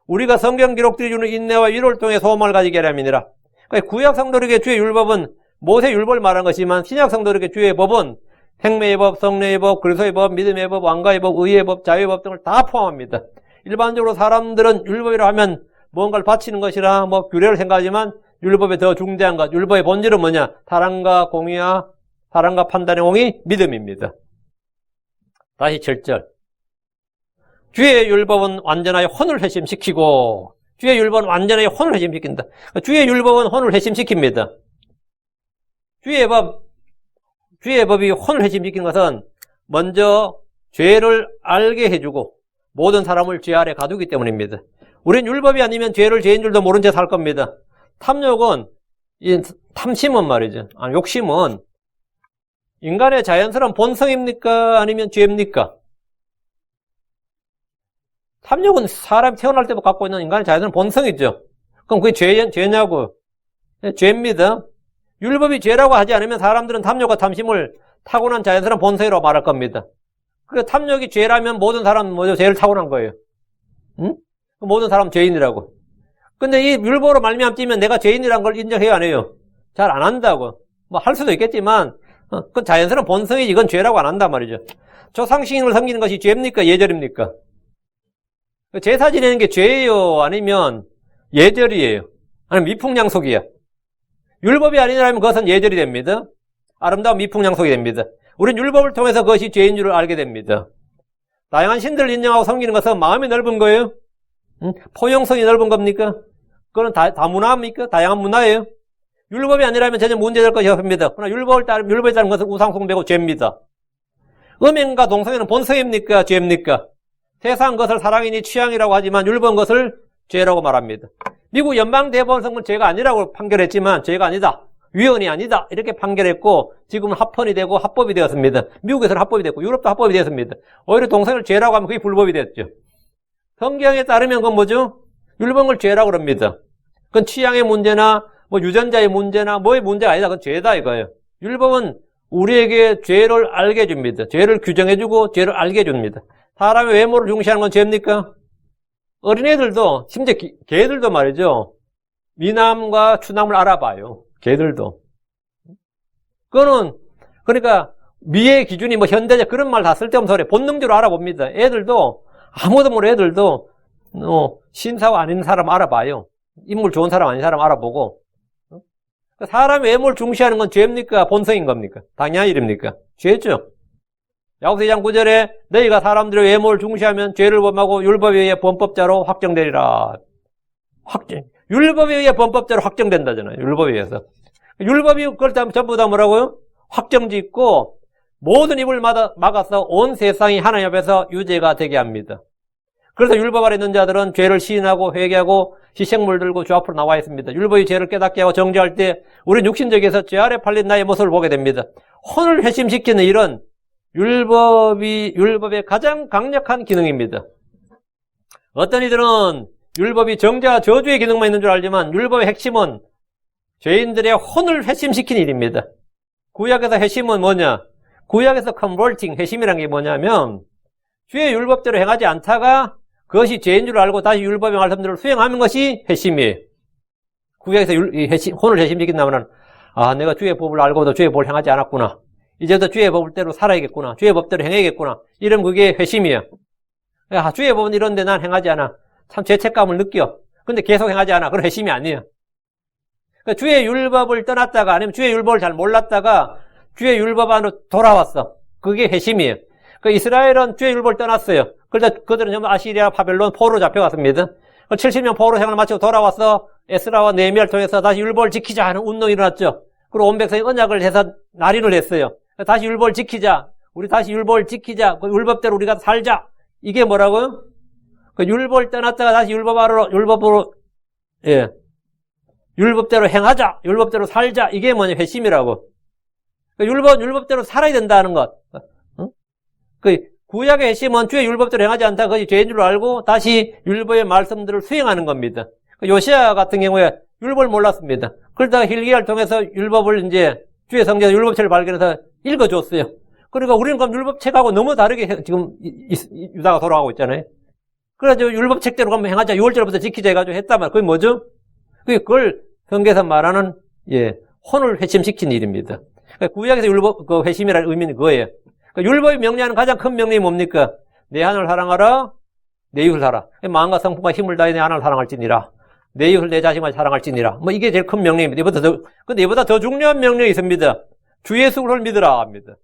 우리가 성경 기록들이 주는 인내와 위로를 통해 소망을 가지게 하려 함이니라. 그러니까 구약 성도에게 주의 율법은 모세 율법을 말한 것이지만 신약 성도에게 주의 법은 생명의 법, 성례의 법, 그리스도의 법, 믿음의 법, 왕가의 법, 의의 법, 자유의 법 등을 다 포함합니다. 일반적으로 사람들은 율법이라 하면 뭔가를 바치는 것이라 규례를 생각하지만 율법의 더 중대한 것, 율법의 본질은 뭐냐? 사랑과 공의와 사랑과 판단의 공의, 믿음입니다. 다시 7절. 주의 율법은 완전하여 혼을 회심시키고 주의 율법은 완전하여 혼을 회심시킨다. 주의 율법은 혼을 회심시킵니다. 주의 법이 혼을 회심시키는 것은 먼저 죄를 알게 해주고 모든 사람을 죄 아래 가두기 때문입니다. 우린 율법이 아니면 죄를 죄인 줄도 모른 채 살 겁니다. 탐욕은, 탐심은 말이죠. 욕심은 인간의 자연스러운 본성입니까? 아니면 죄입니까? 탐욕은 사람이 태어날 때부터 갖고 있는 인간의 자연스러운 본성이죠. 그럼 그게 죄냐고? 죄입니다. 율법이 죄라고 하지 않으면 사람들은 탐욕과 탐심을 타고난 자연스러운 본성이라고 말할 겁니다. 그러니까 탐욕이 죄라면 모든 사람은 뭐죠? 죄를 타고난 거예요. 응? 모든 사람은 죄인이라고. 근데 이 율법으로 말미암아 찌면 내가 죄인이란 걸 인정해요, 안 해요? 잘 안 한다고. 할 수도 있겠지만 그건 자연스러운 본성이지. 이건 죄라고 안 한단 말이죠. 조상신을 섬기는 것이 죄입니까? 예절입니까? 제사 지내는 게 죄예요? 아니면 예절이에요? 아니면 미풍양속이야? 율법이 아니라면 그것은 예절이 됩니다. 아름다운 미풍양속이 됩니다. 우린 율법을 통해서 그것이 죄인 줄을 알게 됩니다. 다양한 신들을 인정하고 섬기는 것은 마음이 넓은 거예요? 포용성이 넓은 겁니까? 그건 다문화입니까? 다양한 문화예요? 율법이 아니라면 전혀 문제될 것이 없습니다. 그러나 율법에 따른 것은 우상숭배고 죄입니다. 음행과 동성애는 본성입니까? 죄입니까? 세상 것을 사랑이니 취향이라고 하지만 율법은 것을 죄라고 말합니다. 미국 연방대법원은 죄가 아니라고 판결했지만 죄가 아니다. 위헌이 아니다. 이렇게 판결했고 지금은 합헌이 되고 합법이 되었습니다. 미국에서는 합법이 됐고 유럽도 합법이 되었습니다. 오히려 동성애를 죄라고 하면 그게 불법이 됐죠. 성경에 따르면 그건 뭐죠? 율법을 죄라고 그럽니다. 그건 취향의 문제나 뭐 유전자의 문제나 뭐의 문제가 아니다. 그건 죄다 이거예요. 율법은 우리에게 죄를 알게 해줍니다. 죄를 규정해주고 죄를 알게 해줍니다. 사람의 외모를 중시하는 건 죄입니까? 어린애들도 심지어 개들도 말이죠. 미남과 추남을 알아봐요. 개들도. 그거는 그러니까 미의 기준이 뭐 현대적 그런 말 다 쓸데없는 소리. 본능적으로 알아봅니다. 애들도 아무도 모르는 애들도 신사와 아닌 사람 알아봐요. 인물 좋은 사람 아닌 사람 알아보고. 사람의 외모를 중시하는 건 죄입니까? 본성인 겁니까? 당연한 일입니까? 죄죠. 야고보서 2장 9절에 너희가 사람들의 외모를 중시하면 죄를 범하고 율법에 의해 범법자로 확정되리라. 율법에 의해 범법자로 확정된다잖아요. 율법에 의해서. 율법이 그걸 전부 다 뭐라고요? 확정짓고 모든 입을 막아서 온 세상이 하나님 앞에서 유죄가 되게 합니다. 그래서 율법 아래 있는 자들은 죄를 시인하고 회개하고 희생물 들고 주 앞으로 나와 있습니다. 율법이 죄를 깨닫게 하고 정죄할 때 우리는 육신적에서 죄 아래 팔린 나의 모습을 보게 됩니다. 혼을 회심시키는 일은 율법의 가장 강력한 기능입니다. 어떤 이들은 율법이 정죄와 저주의 기능만 있는 줄 알지만 율법의 핵심은 죄인들의 혼을 회심시키는 일입니다. 구약에서 회심은 뭐냐? 구약에서 converting, 회심이라는 게 뭐냐면 주의 율법대로 행하지 않다가 그것이 죄인 줄 알고 다시 율법의 말씀대로 수행하는 것이 회심이에요. 구약에서 혼을 회심시킨다면 내가 주의 법을 알고도 주의 법을 행하지 않았구나. 이제부터 주의 법대로 살아야겠구나. 주의 법대로 행해야겠구나. 이러면 그게 회심이야. 주의 법은 이런데 난 행하지 않아. 참 죄책감을 느껴. 근데 계속 행하지 않아. 그건 회심이 아니에요. 그러니까 주의 율법을 떠났다가 아니면 주의 율법을 잘 몰랐다가 주의 율법 안으로 돌아왔어. 그게 회심이에요. 그 이스라엘은 주의 율법을 떠났어요. 그러다 그들은 전부 아시리아, 바벨론, 포로로 잡혀갔습니다. 70년 포로 생활을 마치고 돌아와서 에스라와 네헤미야를 통해서 다시 율법을 지키자 하는 운동이 일어났죠. 그리고 온 백성이 언약을 해서 날인을 했어요. 다시 율법을 지키자. 우리 다시 율법을 지키자. 그 율법대로 우리가 살자. 이게 뭐라고요? 그 율법을 떠났다가 다시 율법대로 행하자. 율법대로 살자. 이게 뭐냐? 회심이라고. 그 율법대로 살아야 된다는 것. 그 구약의 핵심은 주의 율법대로 행하지 않다. 그것이 죄인 줄 알고 다시 율법의 말씀들을 수행하는 겁니다. 요시야 같은 경우에 율법을 몰랐습니다. 그러다가 hil기야를 통해서 율법을 이제 주의 성경에서 율법책을 발견해서 읽어줬어요. 그러니까 우리는 그럼 율법책하고 너무 다르게 지금 유다가 돌아가고 있잖아요. 그래서 율법책대로 한번 행하자. 6월절부터 지키자 해가지고 했단 말이에요. 그게 뭐죠? 그걸 성경에서 말하는 혼을 회심시킨 일입니다. 그러니까 구약에서 율법 그 회심이라는 의미는 그거예요. 그러니까 율법이 명령하는 가장 큰 명령이 뭡니까? 내 하나님을 사랑하라. 내 이웃을 사랑하라. 마음과 성품과 힘을 다해 내 하나님을 사랑할지니라. 내 이웃을 내 자신과 사랑할지니라. 뭐 이게 제일 큰 명령입니다. 근데 이보다 더 중요한 명령이 있습니다. 주 예수를 믿으라 합니다.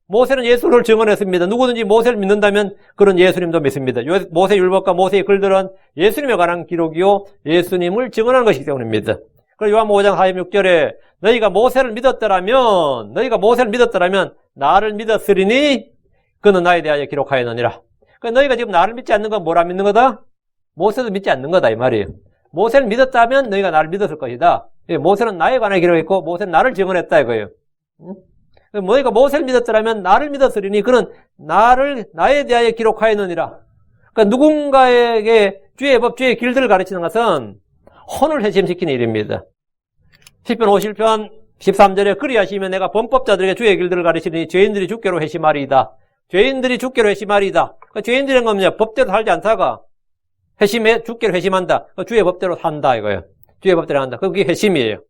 모세는 예수를 증언했습니다. 누구든지 모세를 믿는다면 그런 예수님도 믿습니다. 모세 율법과 모세의 글들은 예수님에 관한 기록이요 예수님을 증언하는 것이기 때문입니다. 그리고 요한복음 5장 46절에 너희가 모세를 믿었더라면 나를 믿었으리니 그는 나에 대하여 기록하였느니라. 그러니까 너희가 지금 나를 믿지 않는 건 뭘 안 믿는 거다? 모세도 믿지 않는 거다 이 말이에요. 모세를 믿었다면 너희가 나를 믿었을 것이다. 모세는 나에 관해 기록했고 모세는 나를 증언했다 이거예요. 너희가 모세를 믿었더라면 나를 믿었으리니 그는 나에 대하여 기록하였느니라. 그러니까 누군가에게 주의 법, 주의 길들을 가르치는 것은 혼을 회심시키는 일입니다. 시편 51편 13절에 그리하시면 내가 범법자들에게 주의 길들을 가르치니 죄인들이 주께로 회심하리이다. 죄인들이 주께로 회심하리이다. 그러니까 죄인들은 겁니다. 법대로 살지 않다가 주께로 회심한다. 주의 법대로 산다 이거예요. 주의 법대로 한다. 그게 회심이에요.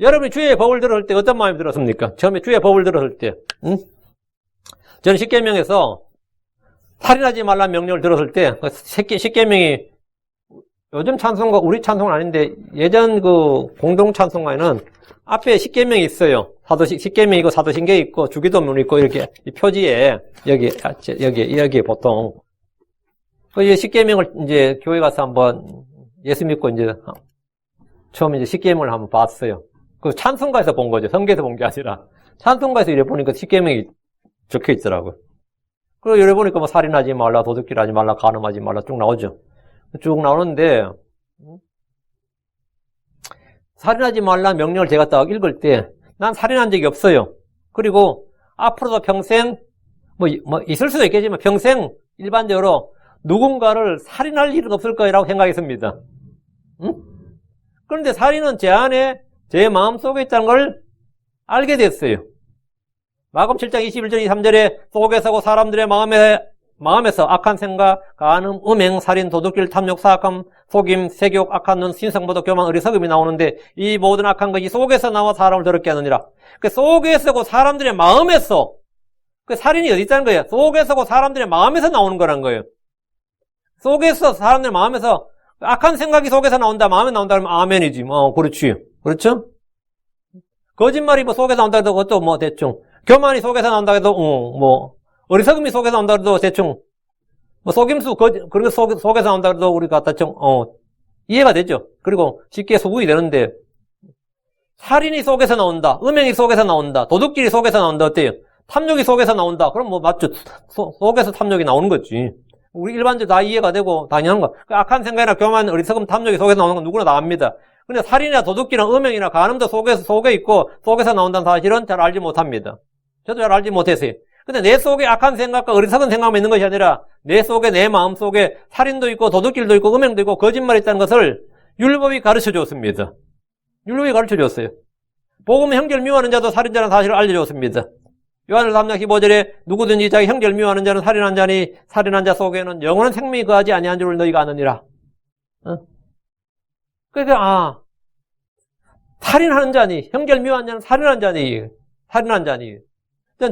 여러분이 주의 법을 들었을 때 어떤 마음이 들었습니까? 처음에 주의 법을 들었을 때, 응? 저는 십계명에서 살인하지 말라는 명령을 들었을 때, 십계명이 요즘 찬송가, 우리 찬송은 아닌데, 예전 그 공동 찬송가에는 앞에 십계명이 있어요. 십계명 있고 사도신경 있고 주기도문 있고 이렇게 이 표지에 여기 보통 그 십계명을 이제 교회 가서 한번 예수 믿고 이제 처음에 이제 십계명을 한번 봤어요. 그 찬송가에서 본 거죠. 성경에서 본 게 아니라 찬송가에서 이래 보니까 십계명이 적혀 있더라고요. 그리고 이래 보니까 뭐 살인하지 말라, 도둑질하지 말라, 간음하지 말라 쭉 나오죠. 쭉 나오는데 살인하지 말라 명령을 제가 딱 읽을 때 난 살인한 적이 없어요. 그리고 앞으로도 평생 뭐 있을 수도 있겠지만 평생 일반적으로 누군가를 살인할 일은 없을 거라고 생각했습니다. 응? 그런데 살인은 제 안에 제 마음속에 있다는 걸 알게 됐어요. 마가복음 7장 21절 23절에 속에서고 사람들의 마음에서 악한 생각, 간음, 음행, 살인, 도둑질, 탐욕, 사악함, 속임, 세욕, 악한 눈, 신성모독, 교만, 어리석음이 나오는데 이 모든 악한 것이 속에서 나와 사람을 더럽게 하느니라. 그 속에서고 사람들의 마음에서 그 살인이 어디 있다는 거예요? 속에서고 사람들의 마음에서 나오는 거란 거예요. 속에서 사람들의 마음에서 악한 생각이 속에서 나온다, 마음에 나온다 그러면 아멘이지. 그렇지. 그렇죠? 거짓말이 뭐 속에서 나온다 해도 그것도 뭐 대충. 교만이 속에서 나온다 해도 뭐 어리석음이 속에서 나온다 해도 대충. 뭐 속임수 그런 거 속에서 나온다 해도 우리가 대충 이해가 되죠. 그리고 쉽게 소구이 되는데 살인이 속에서 나온다, 음행이 속에서 나온다, 도둑질이 속에서 나온다 어때요? 탐욕이 속에서 나온다. 그럼 뭐 맞죠. 속에서 탐욕이 나오는 거지. 우리 일반적으로 다 이해가 되고 당연한 거. 그 악한 생각이나 교만, 어리석음, 탐욕이 속에서 나오는 건 누구나 다 압니다. 근데 살인이나 도둑질이나 음행이나 간음도 속에 있고 속에서 나온다는 사실은 잘 알지 못합니다. 저도 잘 알지 못했어요. 근데 내 속에 악한 생각과 어리석은 생각만 있는 것이 아니라 내 속에 내 마음 속에 살인도 있고 도둑질도 있고 음행도 있고 거짓말이 있다는 것을 율법이 가르쳐 줬습니다. 율법이 가르쳐 줬어요. 복음 형제를 미워하는 자도 살인자라는 사실을 알려줬습니다. 요한일서 3장 15절에 누구든지 자기 형제를 미워하는 자는 살인한 자니 살인한 자 속에는 영원한 생명이 거하지 아니한 줄을 너희가 아느니라. 그러니까 살인하는 자니 형제를 미워하는 자는 살인한 자니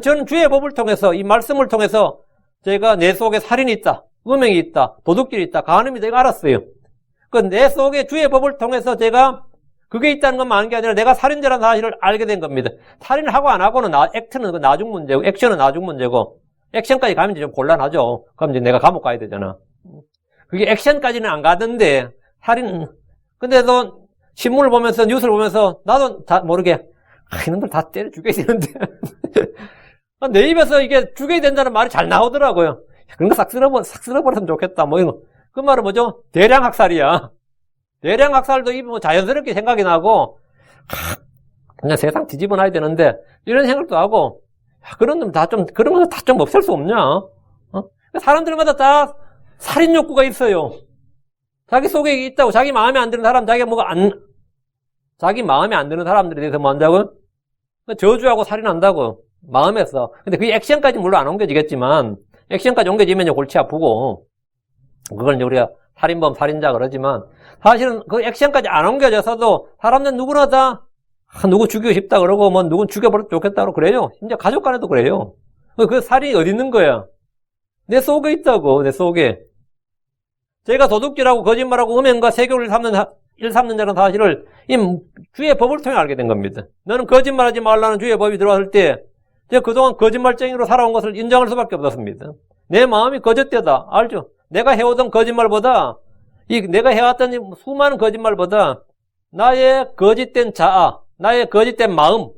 저는 주의 법을 통해서 이 말씀을 통해서 제가 내 속에 살인이 있다, 음행이 있다, 도둑질이 있다, 간음이 있다 이거 알았어요. 그 내 속에 주의 법을 통해서 제가 그게 있다는 것만 아는 게 아니라 내가 살인자라는 사실을 알게 된 겁니다. 살인을 하고 안 하고는 액트는 나중 문제고 액션은 나중 문제고 액션까지 가면 이제 좀 곤란하죠. 그럼 이제 내가 감옥 가야 되잖아. 그게 액션까지는 안 가던데 근데도 신문을 보면서 뉴스를 보면서 나도 다 모르게 이놈들 다 때려 죽여야 되는데 내 입에서 이게 죽여야 된다는 말이 잘 나오더라고요. 그런 거 싹 쓸어버렸으면 좋겠다. 뭐 이거 그 말은 뭐죠? 대량 학살이야. 대량 학살도 뭐 자연스럽게 생각이 나고 그냥 세상 뒤집어 놔야 되는데 이런 생각도 하고 그런 놈 다 좀 그런 거 다 좀 없앨 수 없냐? 사람들마다 다 살인 욕구가 있어요. 자기 속에 있다고 자기 마음에 안 드는 사람 자기 마음에 안 드는 사람들에 대해서 뭐 한다고? 저주하고 살인한다고 마음에서. 근데 그게 액션까지 물론 안 옮겨지겠지만 액션까지 옮겨지면 골치 아프고 그걸 이제 우리가 살인범, 살인자 그러지만 사실은 그 액션까지 안 옮겨져서도 사람들은 누구나 다 누구 죽이고 싶다 그러고 뭐 누군 죽여버려도 좋겠다 그러고 그래요. 심지어 가족 간에도 그래요. 그 살인이 어디 있는 거야? 내 속에 있다고. 내 속에. 제가 도둑질하고 거짓말하고 음행과 세교를 삼는 자는 사실을 이 주의 법을 통해 알게 된 겁니다. 너는 거짓말하지 말라는 주의 법이 들어왔을 때 제가 그동안 거짓말쟁이로 살아온 것을 인정할 수밖에 없었습니다. 내 마음이 거짓되다. 알죠? 내가 해오던 거짓말보다 내가 해왔던 수많은 거짓말보다 나의 거짓된 자아, 나의 거짓된 마음,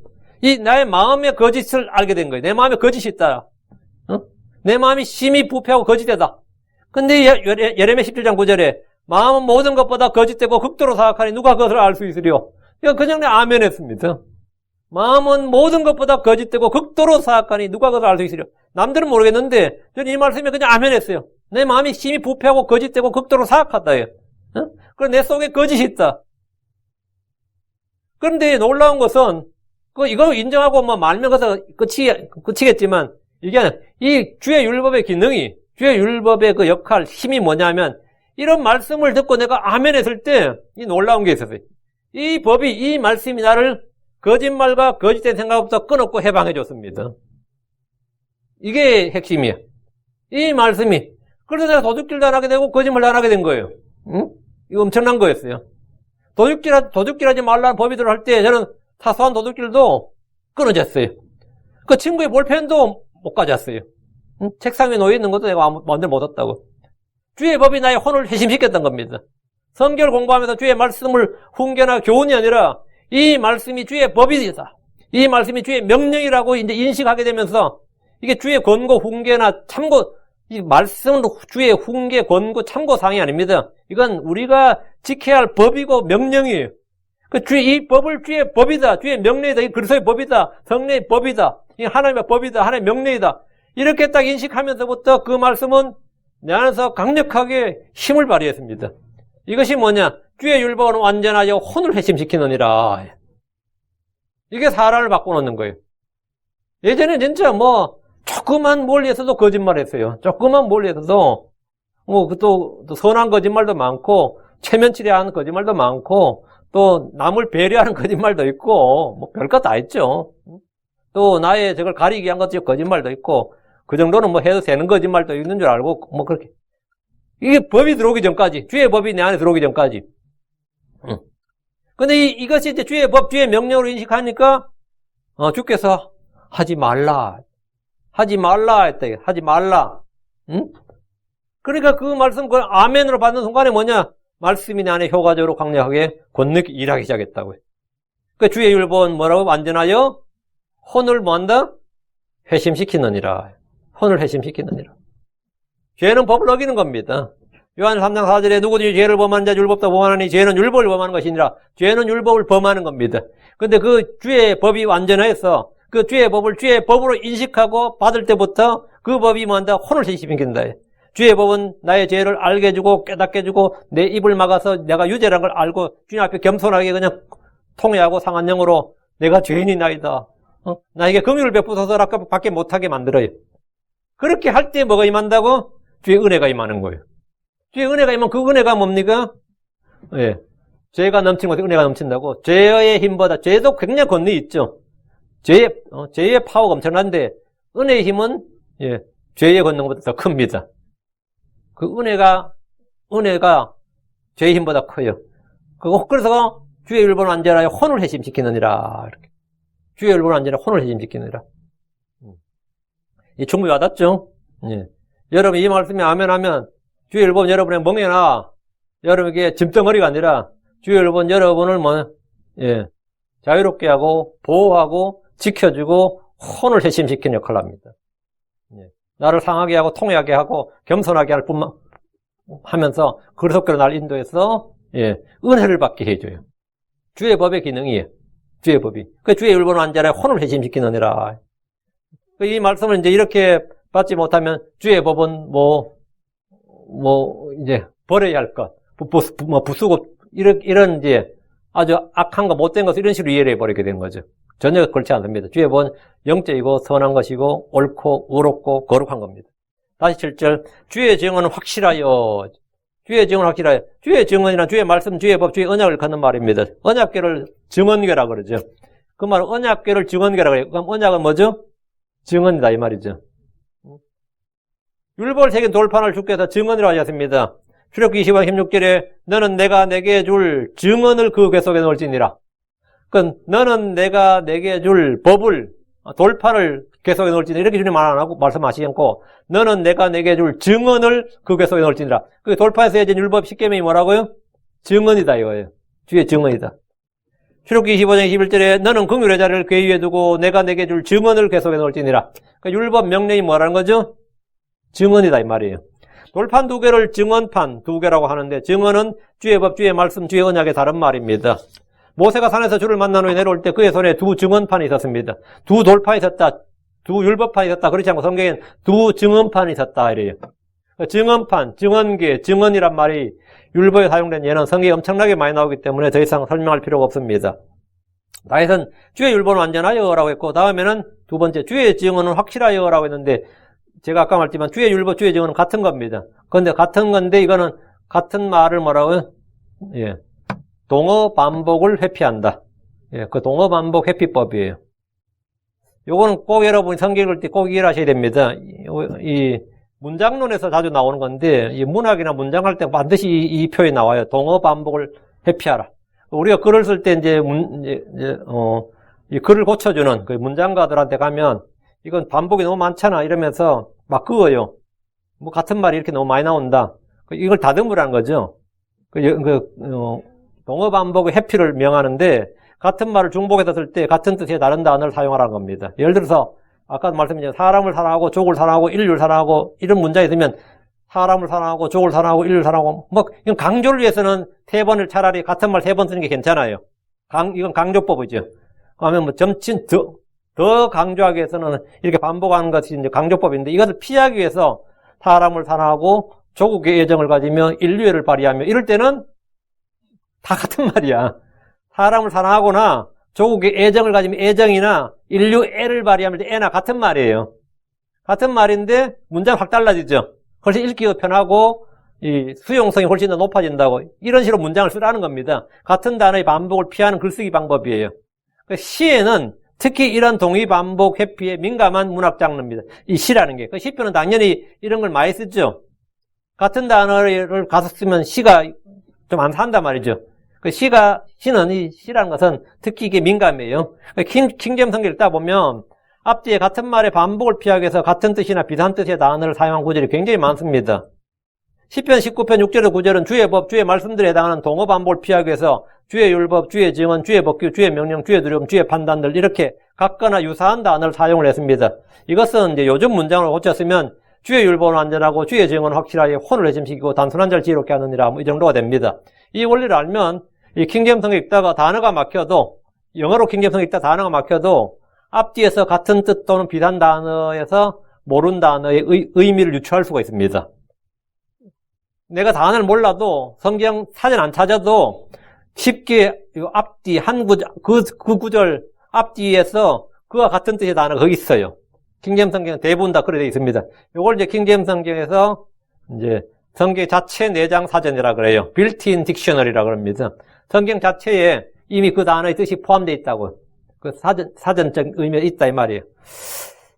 나의 마음의 거짓을 알게 된 거예요. 내 마음에 거짓이 있다. 내 마음이 심히 부패하고 거짓되다. 근데 예레미야 17장 9절에 마음은 모든 것보다 거짓되고 극도로 사악하니 누가 그것을 알 수 있으리요. 그냥 내 아멘 했습니다. 마음은 모든 것보다 거짓되고 극도로 사악하니 누가 그것을 알 수 있으리요. 남들은 모르겠는데 저는 이 말씀에 그냥 아멘 했어요. 내 마음이 심히 부패하고 거짓되고 극도로 사악하다. 그럼 내 속에 거짓이 있다. 그런데 놀라운 것은 이거 인정하고 뭐 말면 거기서 끝이겠지만 이게 이 주의 율법의 기능이 주의 율법의 그 역할, 힘이 뭐냐면 이런 말씀을 듣고 내가 아멘 했을 때 이 놀라운 게 있었어요. 이 법이, 이 말씀이 나를 거짓말과 거짓된 생각부터 끊었고 해방해 줬습니다. 이게 핵심이에요. 이 말씀이. 그래서 내가 도둑질도 안 하게 되고 거짓말도 안 하게 된 거예요. 응? 이거 엄청난 거였어요. 도둑질하지 말라는 법이 들어갈 때 저는 사소한 도둑질도 끊어졌어요. 그 친구의 볼펜도 못 가졌어요. 응? 책상 위에 놓여 있는 것도 내가 마음대로 못 얻었다고. 주의 법이 나의 혼을 회심시켰던 겁니다. 성경을 공부하면서 주의 말씀을 훈계나 교훈이 아니라 이 말씀이 주의 법이다. 이 말씀이 주의 명령이라고 이제 인식하게 되면서 이게 주의 권고, 훈계나 참고, 이 말씀은 주의 훈계, 권고, 참고사항이 아닙니다. 이건 우리가 지켜야 할 법이고 명령이에요. 이 법을 주의 법이다. 주의 명령이다. 이 그리스도의 법이다. 성령의 법이다. 이 하나님의 법이다. 하나님의 명령이다. 이렇게 딱 인식하면서부터 그 말씀은 내 안에서 강력하게 힘을 발휘했습니다. 이것이 뭐냐? 주의 율법은 완전하여 혼을 회심시키느니라. 이게 사람을 바꿔놓는 거예요. 예전에 진짜 조그만 멀리에서도 거짓말했어요. 조그만 멀리에서도 또 선한 거짓말도 많고 체면치레한 거짓말도 많고 또 남을 배려하는 거짓말도 있고 별것 다 있죠. 또 나의 저걸 가리기 위한 것도 거짓말도 있고 그 정도는 해도 되는 거짓말도 있는 줄 알고 그렇게 이게 법이 들어오기 전까지 주의 법이 내 안에 들어오기 전까지. 근데 이것이 이제 주의 법, 주의 명령으로 인식하니까 주께서 하지 말라 했다. 하지 말라. 응? 그러니까 그 말씀, 그 아멘으로 받는 순간에 뭐냐? 말씀이 내 안에 효과적으로 강력하게 권능이 일하기 시작했다고요. 그 주의 율법은 뭐라고? 완전하여 혼을 뭐한다? 회심시키느니라. 혼을 회심시키느니라. 죄는 법을 어기는 겁니다. 요한 3장 4절에 누구든지 죄를 범하는 자 율법도 범하나니 죄는 율법을 범하는 것이니라. 죄는 율법을 범하는 겁니다. 근데 그 주의 법이 완전해서 그 주의 법을 주의 법으로 인식하고 받을 때부터 그 법이 뭐한다? 혼을 회심시킨다. 주의 법은 나의 죄를 알게 해주고 깨닫게 해주고 내 입을 막아서 내가 유죄라는 걸 알고 주님 앞에 겸손하게 그냥 통회하고 상한 영으로 내가 죄인이나이다. 나에게 긍휼을 베푸소서 밖에 못하게 만들어요. 그렇게 할 때 뭐가 임한다고? 주의 은혜가 임하는 거예요. 주의 은혜가 임하면 그 은혜가 뭡니까? 예. 죄가 넘치는 것에 은혜가 넘친다고. 죄의 힘보다 죄도 굉장히 권능이 있죠. 죄의 파워가 엄청난데 은혜의 힘은 죄의 권능보다 더 큽니다. 그 은혜가 죄의 힘보다 커요. 그래서 주의 율법을 완전하여 혼을 회심시키느니라. 이렇게. 주의 율법을 완전하여 혼을 회심시키느니라. 이 충분히 와닿죠? 예. 여러분 이 말씀에 아멘하면 주의 율법은 여러분의 멍에나 여러분에게 짐덩어리가 아니라 주의 율법은 여러분을 자유롭게 하고 보호하고 지켜주고 혼을 회심시키는 역할을 합니다. 예. 나를 상하게 하고 통회하게 하고 겸손하게 할 뿐만 하면서 그리스도께로 날 인도해서 은혜를 받게 해줘요. 주의 법의 기능이에요. 주의 법이. 그 주의 율법은 완전하여 혼을 회심시키느니라. 이 말씀을 이제 이렇게 받지 못하면 주의 법은 이제 버려야 할 것, 부수고 이런 이제 아주 악한 거 못된 것을 이런 식으로 이해를 해버리게 되는 거죠. 전혀 그렇지 않습니다. 주의 법은 영적이고 선한 것이고 옳고 의롭고 거룩한 겁니다. 다시 7절 주의 증언은 확실하여. 주의 증언은 확실하여. 주의 증언이란 주의 말씀, 주의 법, 주의 언약을 갖는 말입니다. 언약궤를 증언궤라고 그러죠. 그 말은 언약궤를 증언궤라고 해요. 그럼 언약은 뭐죠? 증언이다 이 말이죠. 율법을 새긴 돌판을 주께서 증언이라고 하셨습니다. 출애굽기 25장 16절에 너는 내가 내게 줄 증언을 그 궤 속에 넣을지니라. 그러니까 너는 내가 내게 줄 법을 돌판을 궤 속에 넣을지니라 이렇게 주님 말씀하시지 않고 너는 내가 내게 줄 증언을 그 궤 속에 넣을지니라. 그 돌판에서 해진 율법 십계명이 뭐라고요? 증언이다 이거예요. 주의 증언이다. 출애굽기 25장 21절에 너는 긍휼의 자리를 궤 위에 두고 내가 내게 줄 증언을 궤 속에 넣을지니라. 그러니까 율법 명령이 뭐라는 거죠? 증언이다 이 말이에요. 돌판 두 개를 증언판 두 개라고 하는데 증언은 주의 법, 주의 말씀, 주의 언약의 다른 말입니다. 모세가 산에서 주를 만난 후에 내려올 때 그의 손에 두 증언판이 있었습니다. 두 돌판이 있었다. 두 율법판이 있었다. 그렇지 않고 성경엔 두 증언판이 있었다 이래요. 증언판, 증언계, 증언이란 말이 율법에 사용된 예는 성경에 엄청나게 많이 나오기 때문에 더 이상 설명할 필요가 없습니다. 다윗은 주의 율법은 완전하여라고 했고 다음에는 두 번째 주의 증언은 확실하여라고 했는데 제가 아까 말했지만 주의 율법, 주의 증언은 같은 겁니다. 그런데 같은 건데 이거는 같은 말을 뭐라고요? 동어 반복을 회피한다. 예, 그 동어반복 회피법이에요. 요거는 꼭 여러분이 성경 읽을 때 꼭 이해하셔야 됩니다. 이 문장론에서 자주 나오는 건데, 이 문학이나 문장할 때 반드시 이 표현이 나와요. 동어반복을 회피하라. 우리가 글을 쓸 때 이 글을 고쳐주는 그 문장가들한테 가면, 이건 반복이 너무 많잖아. 이러면서 막 그어요. 뭐 같은 말이 이렇게 너무 많이 나온다. 이걸 다듬으라는 거죠. 동어 반복의 회피를 명하는데, 같은 말을 중복해서 쓸 때 같은 뜻의 다른 단어를 사용하라는 겁니다. 예를 들어서 아까 말씀드린 사람을 사랑하고 족을 사랑하고 인류를 사랑하고 이런 문장이 있으면 사람을 사랑하고 족을 사랑하고 인류를 사랑하고 뭐 이건 강조를 위해서는 3번을 차라리 같은 말 3번 쓰는 게 괜찮아요. 이건 강조법이죠. 그러면 뭐 점친 더 강조하기 위해서는 이렇게 반복하는 것이 이제 강조법인데, 이것을 피하기 위해서 사람을 사랑하고 조국의 애정을 가지며 인류애를 발휘하며, 이럴 때는 다 같은 말이야. 사람을 사랑하거나 조국의 애정을 가지면 애정이나 인류애를 발휘하면 애나 같은 말이에요. 같은 말인데 문장 확 달라지죠. 훨씬 읽기가 편하고 이 수용성이 훨씬 더 높아진다고, 이런 식으로 문장을 쓰라는 겁니다. 같은 단어의 반복을 피하는 글쓰기 방법이에요. 시에는 특히 이런 동의 반복 회피에 민감한 문학 장르입니다. 이 시라는 게. 시편은 당연히 이런 걸 많이 쓰죠. 같은 단어를 가서 쓰면 시가 좀 안 산단 말이죠. 시는 이 시라는 것은 특히 이게 민감해요. 킹제임스 성경 읽다 보면 앞뒤에 같은 말의 반복을 피하기 위해서 같은 뜻이나 비슷한 뜻의 단어를 사용한 구절이 굉장히 많습니다. 시편 19편 6절에서 9절은 주의 법, 주의 말씀들에 해당하는 동어 반복을 피하기 위해서 주의 율법, 주의 증언, 주의 법규, 주의 명령, 주의 두려움, 주의 판단들, 이렇게 같거나 유사한 단어를 사용을 했습니다. 이것은 이제 요즘 문장으로 고쳤으면 주의 율법은 안전하고 주의 증언은 확실하게 혼을 회심시키고 단순한 자를 지혜롭게 하느니라, 뭐 이 정도가 됩니다. 이 원리를 알면 이 킹제임스 성경 읽다가 단어가 막혀도, 영어로 킹제임스 성경 읽다 단어가 막혀도 앞뒤에서 같은 뜻 또는 비슷한 단어에서 모르는 단어의 의미를 유추할 수가 있습니다. 내가 단어를 몰라도 성경 사전 안 찾아도 쉽게 앞뒤 한 구절, 그 구절 앞뒤에서 그와 같은 뜻의 단어가 거기 있어요. 킹제임스 성경은 대부분 다 그렇게 되어 있습니다. 이걸 이제 킹제임스 성경에서 이제 성경 자체 내장 사전이라 그래요. 빌트인 딕셔너리라 그럽니다. 성경 자체에 이미 그 단어의 뜻이 포함되어 있다고. 그 사전적 의미가 있다 이 말이에요.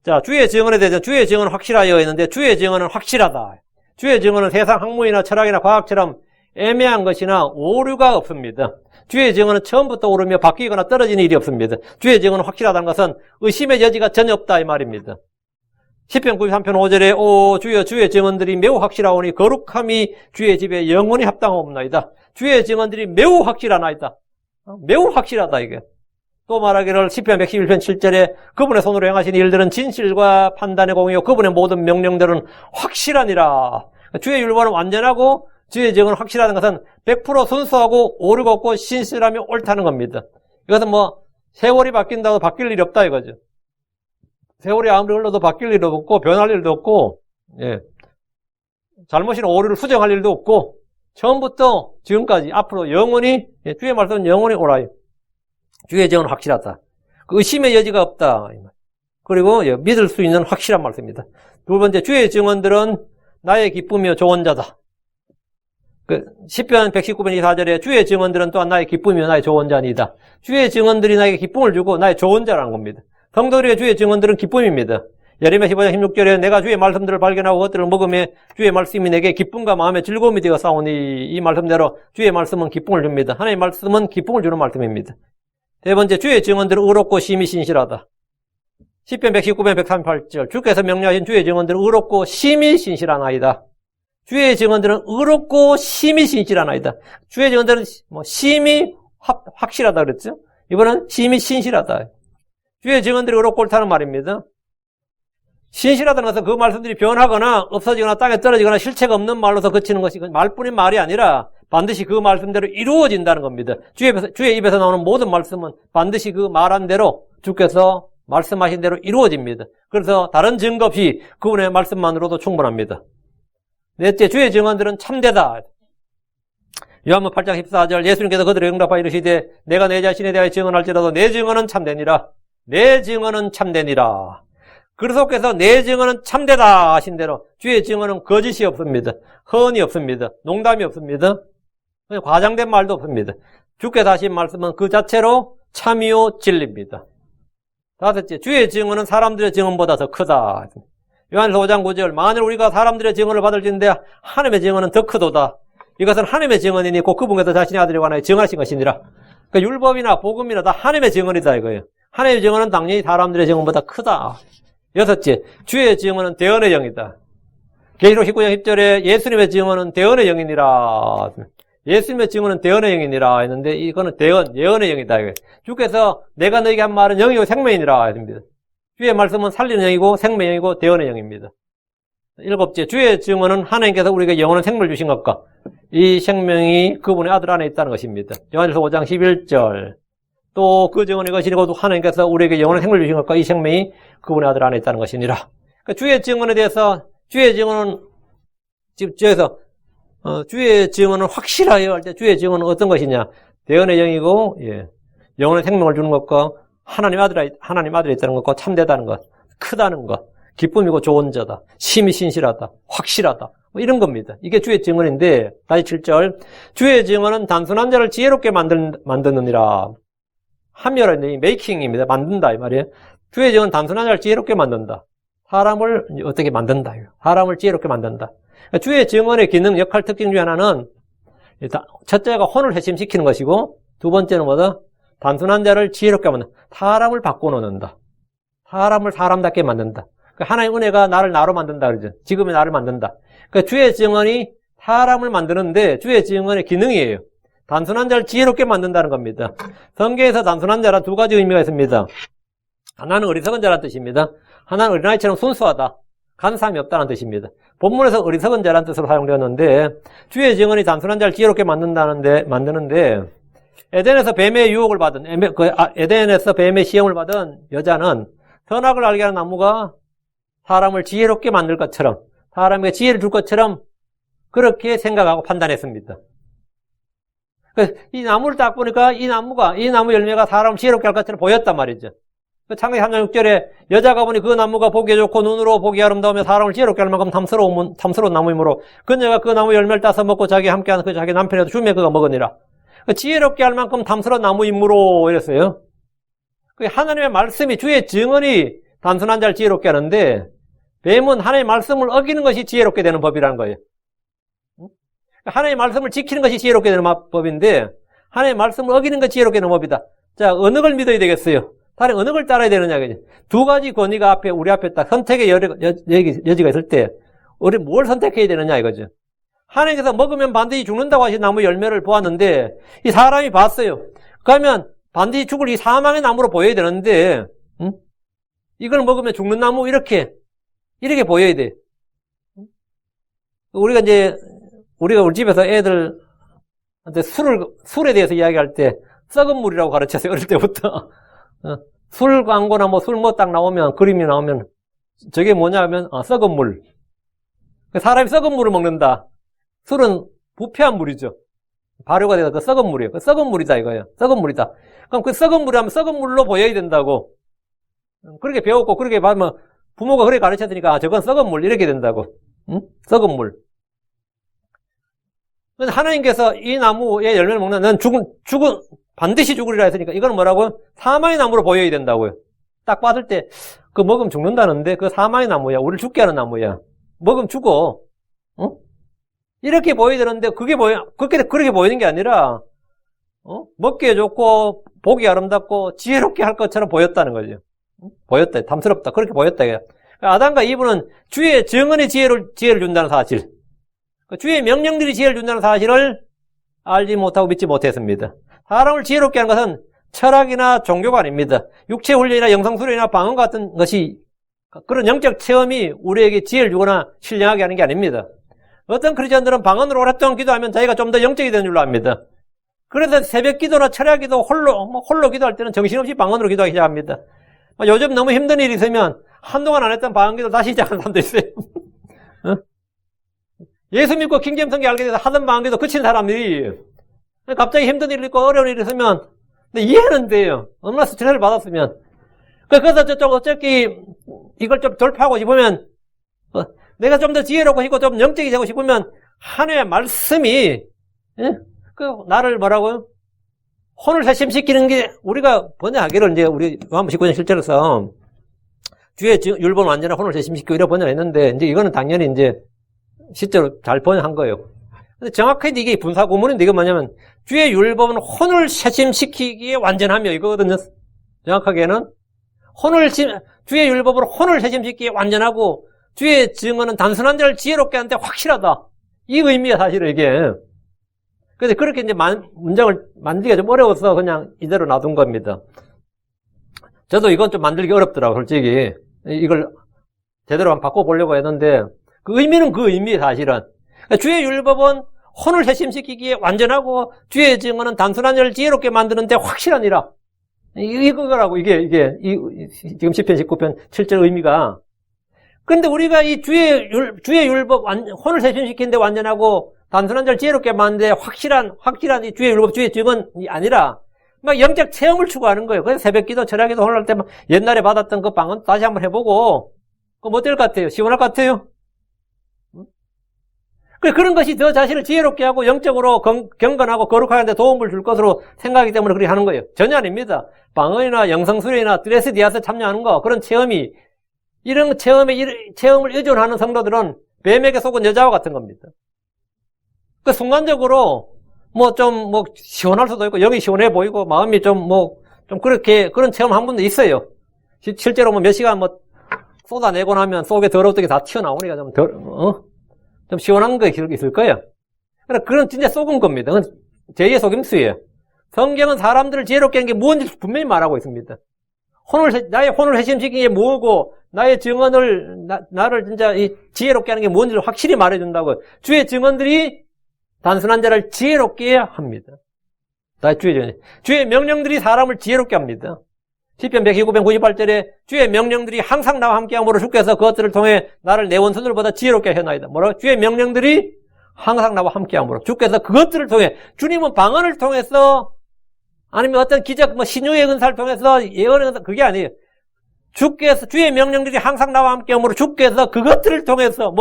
자, 주의 증언에 대해서 주의 증언은 확실하여 있는데, 주의 증언은 확실하다. 주의 증언은 세상 학문이나 철학이나 과학처럼 애매한 것이나 오류가 없습니다. 주의 증언은 처음부터 오르며 바뀌거나 떨어지는 일이 없습니다. 주의 증언은 확실하다는 것은 의심의 여지가 전혀 없다 이 말입니다. 시편 93편 5절에 오 주여 주의 증언들이 매우 확실하오니 거룩함이 주의 집에 영원히 합당하옵나이다. 주의 증언들이 매우 확실하나이다. 매우 확실하다 이게. 또 말하기를 시편 111편 7절에 그분의 손으로 행하신 일들은 진실과 판단의 공이요 그분의 모든 명령들은 확실하니라. 주의 율법은 완전하고 주의 증언은 확실하다는 것은 100% 순수하고 오류가 없고 신실하며 옳다는 겁니다. 이것은 뭐 세월이 바뀐다고 바뀔 일이 없다 이거죠. 세월이 아무리 흘러도 바뀔 일도 없고 변할 일도 없고, 예, 잘못이나 오류를 수정할 일도 없고, 처음부터 지금까지 앞으로 영원히, 예, 주의 말씀은 영원히 오라요. 주의 증언은 확실하다. 의심의 여지가 없다. 그리고 예, 믿을 수 있는 확실한 말씀입니다. 두 번째, 주의 증언들은 나의 기쁨이요 좋은 자다. 시편 119편 24절에 주의 증언들은 또한 나의 기쁨이요 나의 좋은 자니다. 주의 증언들이 나에게 기쁨을 주고 나의 좋은 자라는 겁니다. 성도들의 주의 증언들은 기쁨입니다. 예레미야 15장 16절에 내가 주의 말씀들을 발견하고 그것들을 먹으며 주의 말씀이 내게 기쁨과 마음의 즐거움이 되어 싸우니, 이 말씀대로 주의 말씀은 기쁨을 줍니다. 하나님의 말씀은 기쁨을 주는 말씀입니다. 세 번째, 주의 증언들은 의롭고 심히 신실하다. 시편 119편 138절 주께서 명령하신 주의 증언들은 의롭고 심히 신실하나이다. 주의 증언들은 의롭고 심히 신실하나이다. 주의 증언들은 뭐 심히 확실하다 그랬죠? 이번은 심히 신실하다. 주의 증언들이 의롭고 옳다는 말입니다. 신실하다는 것은 그 말씀들이 변하거나 없어지거나 땅에 떨어지거나 실체가 없는 말로서 그치는 것이 말뿐인 말이 아니라 반드시 그 말씀대로 이루어진다는 겁니다. 주의 입에서 나오는 모든 말씀은 반드시 그 말한 대로 주께서 말씀하신 대로 이루어집니다. 그래서 다른 증거 없이 그분의 말씀만으로도 충분합니다. 넷째, 주의 증언들은 참되다. 요한복음 8장 14절 예수님께서 그들에게 응답하여 이르시되 내가 내 자신에 대하여 증언할지라도 내 증언은 참되니라. 내 증언은 참되니라. 그리스도께서 내 증언은 참되다 하신 대로 주의 증언은 거짓이 없습니다. 허언이 없습니다. 농담이 없습니다. 과장된 말도 없습니다. 주께서 하신 말씀은 그 자체로 참이요 진리입니다. 다섯째, 주의 증언은 사람들의 증언보다 더 크다. 요한일서 5장 9절, 만일 우리가 사람들의 증언을 받을진대 하나님의 증언은 더 크도다. 이것은 하나님의 증언이니 곧 그분께서 자신의 아들에 관하여 증언하신 것이니라. 그러니까 율법이나 복음이나 다 하나님의 증언이다 이거예요. 하나님의 증언은 당연히 사람들의 증언보다 크다. 여섯째, 주의 증언은 대언의 영이다. 계시록 19장 10절에 예수님의 증언은 대언의 영이니라. 예수님의 증언은 대언의 영이니라 했는데 이거는 예언의 영이다. 주께서 내가 너에게 한 말은 영이고 생명이니라 했습니다. 주의 말씀은 살리는 영이고 생명의 영이고 대언의 영입니다. 일곱째, 주의 증언은 하나님께서 우리에게 영원한 생명을 주신 것과 이 생명이 그분의 아들 안에 있다는 것입니다. 요한일서 5장 11절. 또 그 증언이 것이니 곧 하나님께서 우리에게 영원한 생명을 주신 것과 이 생명이 그분의 아들 안에 있다는 것이니라. 그러니까 주의 증언에 대해서 주의 증언은 지금 저에서 주의 증언은 확실하여 할 때 주의 증언은 어떤 것이냐? 대언의 영이고 영원한 생명을 주는 것과 하나님 아들이 있다는 것과 참되다는 것, 크다는 것, 기쁨이고 좋은 자다, 심히 신실하다, 확실하다 뭐 이런 겁니다. 이게 주의 증언인데 다시 7절, 주의 증언은 단순한 자를 지혜롭게 만드느니라. 함열한 메이킹입니다. 만든다 이 말이에요. 주의 증언은 단순한 자를 지혜롭게 만든다. 사람을 어떻게 만든다. 사람을 지혜롭게 만든다. 그러니까 주의 증언의 기능, 역할, 특징 중에 하나는 첫째가 혼을 회심시키는 것이고 두 번째는 뭐다? 단순한 자를 지혜롭게 만든다. 사람을 바꿔놓는다. 사람을 사람답게 만든다. 그러니까 하나님의 은혜가 나를 나로 만든다 그러죠. 지금의 나를 만든다. 그러니까 주의 증언이 사람을 만드는데 주의 증언의 기능이에요. 단순한 자를 지혜롭게 만든다는 겁니다. 성경에서 단순한 자란 두 가지 의미가 있습니다. 하나는 어리석은 자란 뜻입니다. 하나는 어린아이처럼 순수하다, 간사함이 없다는 뜻입니다. 본문에서 어리석은 자란 뜻으로 사용되었는데 주의 증언이 단순한 자를 지혜롭게 만드는데 에덴에서 뱀의 유혹을 받은 에덴에서 뱀의 시험을 받은 여자는 선악을 알게 하는 나무가 사람을 지혜롭게 만들 것처럼 사람에게 지혜를 줄 것처럼 그렇게 생각하고 판단했습니다. 이 나무를 딱 보니까 이 나무 열매가 사람을 지혜롭게 할 것처럼 보였단 말이죠. 창세기 3장 6절에 여자가 보니 그 나무가 보기에 좋고 눈으로 보기 아름다우며 사람을 지혜롭게 할 만큼 탐스러운 나무이므로 그녀가 그 나무 열매를 따서 먹고 자기 함께하는 그 자기 남편에도 주며 그가 먹으니라. 지혜롭게 할 만큼 탐스러운 나무이므로 이랬어요. 하나님의 말씀이 주의 증언이 단순한 자를 지혜롭게 하는데 뱀은 하나님의 말씀을 어기는 것이 지혜롭게 되는 법이라는 거예요. 하나님의 말씀을 지키는 것이 지혜롭게 되는 법인데 하나님의 말씀을 어기는 것이 지혜롭게 되는 법이다. 자, 어느 걸 믿어야 되겠어요? 다른 어느 걸 따라야 되느냐. 두 가지 권위가 우리 앞에 딱 선택의 여지가 있을 때 우리 뭘 선택해야 되느냐 이거죠. 하나님께서 먹으면 반드시 죽는다고 하신 나무 열매를 보았는데 이 사람이 봤어요. 그러면 반드시 죽을 이 사망의 나무로 보여야 되는데 이걸 먹으면 죽는 나무 이렇게 보여야 돼. 우리가 우리 집에서 애들한테 술에 대해서 이야기할 때 썩은 물이라고 가르쳤어요. 어릴 때부터. 술 광고나 술 딱 나오면, 그림이 나오면, 저게 뭐냐 하면, 썩은 물. 사람이 썩은 물을 먹는다. 술은 부패한 물이죠. 발효가 돼서 그 썩은 물이에요. 그 썩은 물이다 이거예요. 썩은 물이다. 그럼 그 썩은 물이 하면 썩은 물로 보여야 된다고. 그렇게 배웠고, 그렇게 봐면, 부모가 그렇게 가르쳤으니까, 저건 썩은 물, 이렇게 된다고. 썩은 물. 하나님께서 이 나무의 열매를 먹는, 넌 반드시 죽으리라 했으니까, 이거는 뭐라고요? 사망의 나무로 보여야 된다고요. 딱 봤을 때, 그거 먹으면 죽는다는데, 그 사망의 나무야. 우리를 죽게 하는 나무야. 먹으면 죽어. 이렇게 보여야 되는데, 그렇게 보이는 게 아니라, 먹기에 좋고, 보기 아름답고, 지혜롭게 할 것처럼 보였다는 거죠. 보였다. 탐스럽다. 그렇게 보였다. 아담과 이브는 주의 증언이 지혜를 준다는 사실. 주의 명령들이 지혜를 준다는 사실을 알지 못하고 믿지 못했습니다. 사람을 지혜롭게 하는 것은 철학이나 종교가 아닙니다. 육체 훈련이나 영성수련이나 방언 같은 것이 그런 영적 체험이 우리에게 지혜를 주거나 신령하게 하는 게 아닙니다. 어떤 크리스천들은 방언으로 오랫동안 기도하면 자기가 좀 더 영적이 되는 줄로 압니다. 그래서 새벽 기도나 철야 기도 홀로 기도할 때는 정신없이 방언으로 기도하기 시작합니다. 요즘 너무 힘든 일이 있으면 한동안 안 했던 방언 기도 다시 시작하는 사람도 있어요. 예수 믿고 킹제임스 성경 알게 돼서 하던 방언 기도 그친 사람들이 갑자기 힘든 일이 있고 어려운 일이 있으면 근데 이해는 돼요. 얼마나 스트레스를 받았으면. 그래서 어차피 이걸 좀 돌파하고 싶으면 내가 좀 더 지혜롭고 싶고 좀 영적이 되고 싶으면 하나님의 말씀이 나를 뭐라고요? 혼을 회심시키는 게 우리가 번역하기를 이제 우리 요한복음 19장 실제로서 주의 율법 완전한 혼을 회심시키고 이렇게 번역했는데 이제 이거는 당연히 이제 실제로 잘 번역한 거예요. 근데 정확하게 이게 분사구문인데 이게 뭐냐면 주의 율법은 혼을 회심시키기에 완전하며 이거거든요. 정확하게는 주의 율법으로 혼을 회심시키기에 완전하고 주의 증언은 단순한 자를 지혜롭게 하는데 확실하다. 이 의미야 사실은 이게. 그래서 그렇게 이제 문장을 만들기가 좀 어려워서 그냥 이대로 놔둔 겁니다. 저도 이건 좀 만들기 어렵더라고요, 솔직히. 이걸 제대로 한번 바꿔보려고 했는데, 그 의미는 그 의미예요, 사실은. 그러니까 주의 율법은 혼을 회심시키기에 완전하고, 주의 증언은 단순한 자를 지혜롭게 만드는데 확실하니라. 이거라고, 지금 10편, 19편 7절 의미가. 그런데 우리가 이 주의 율법, 혼을 회심시키는데 완전하고, 단순한 자를 지혜롭게 만드는데 확실한 이 주의 율법, 주의 증언이 아니라, 막 영적 체험을 추구하는 거예요. 그래서 새벽 기도, 철야 기도 혼날 때 막 옛날에 받았던 그 방언 다시 한번 해보고, 그럼 어떨 것 같아요? 시원할 것 같아요? 그런 것이 저 자신을 지혜롭게 하고 영적으로 경건하고 거룩하게 데 도움을 줄 것으로 생각하기 때문에 그렇게 하는 거예요. 전혀 아닙니다. 방언이나 영성수련이나 드레스 디아스 참여하는 거, 그런 이런 체험을 의존하는 성도들은 뱀에게 속은 여자와 같은 겁니다. 순간적으로, 시원할 수도 있고, 영이 시원해 보이고, 마음이 좀 그렇게, 그런 체험 한 분도 있어요. 실제로 몇 시간 쏟아내고 나면 속에 더러웠던 게 다 튀어나오니까 좀 시원한 거 있을 거예요. 그건 진짜 속은 겁니다. 그건 제2의 속임수예요. 성경은 사람들을 지혜롭게 하는 게 무엇인지 분명히 말하고 있습니다. 나의 혼을 회심시키는 게 뭐고, 나의 증언을, 나를 진짜 지혜롭게 하는 게 뭔지를 확실히 말해준다고요. 주의 증언들이 단순한 자를 지혜롭게 합니다. 주의 명령들이 사람을 지혜롭게 합니다. 시편 119편 98절에 주의 명령들이 항상 나와 함께함으로 주께서 그것들을 통해 나를 내 원수들보다 지혜롭게 하나이다. 뭐라고? 주의 명령들이 항상 나와 함께함으로 주께서 그것들을 통해, 주님은 방언을 통해서 아니면 어떤 기적, 신유의 은사를 통해서 예언의 은사, 그게 아니에요. 주의 명령들이 항상 나와 함께함으로 주께서 그것들을 통해서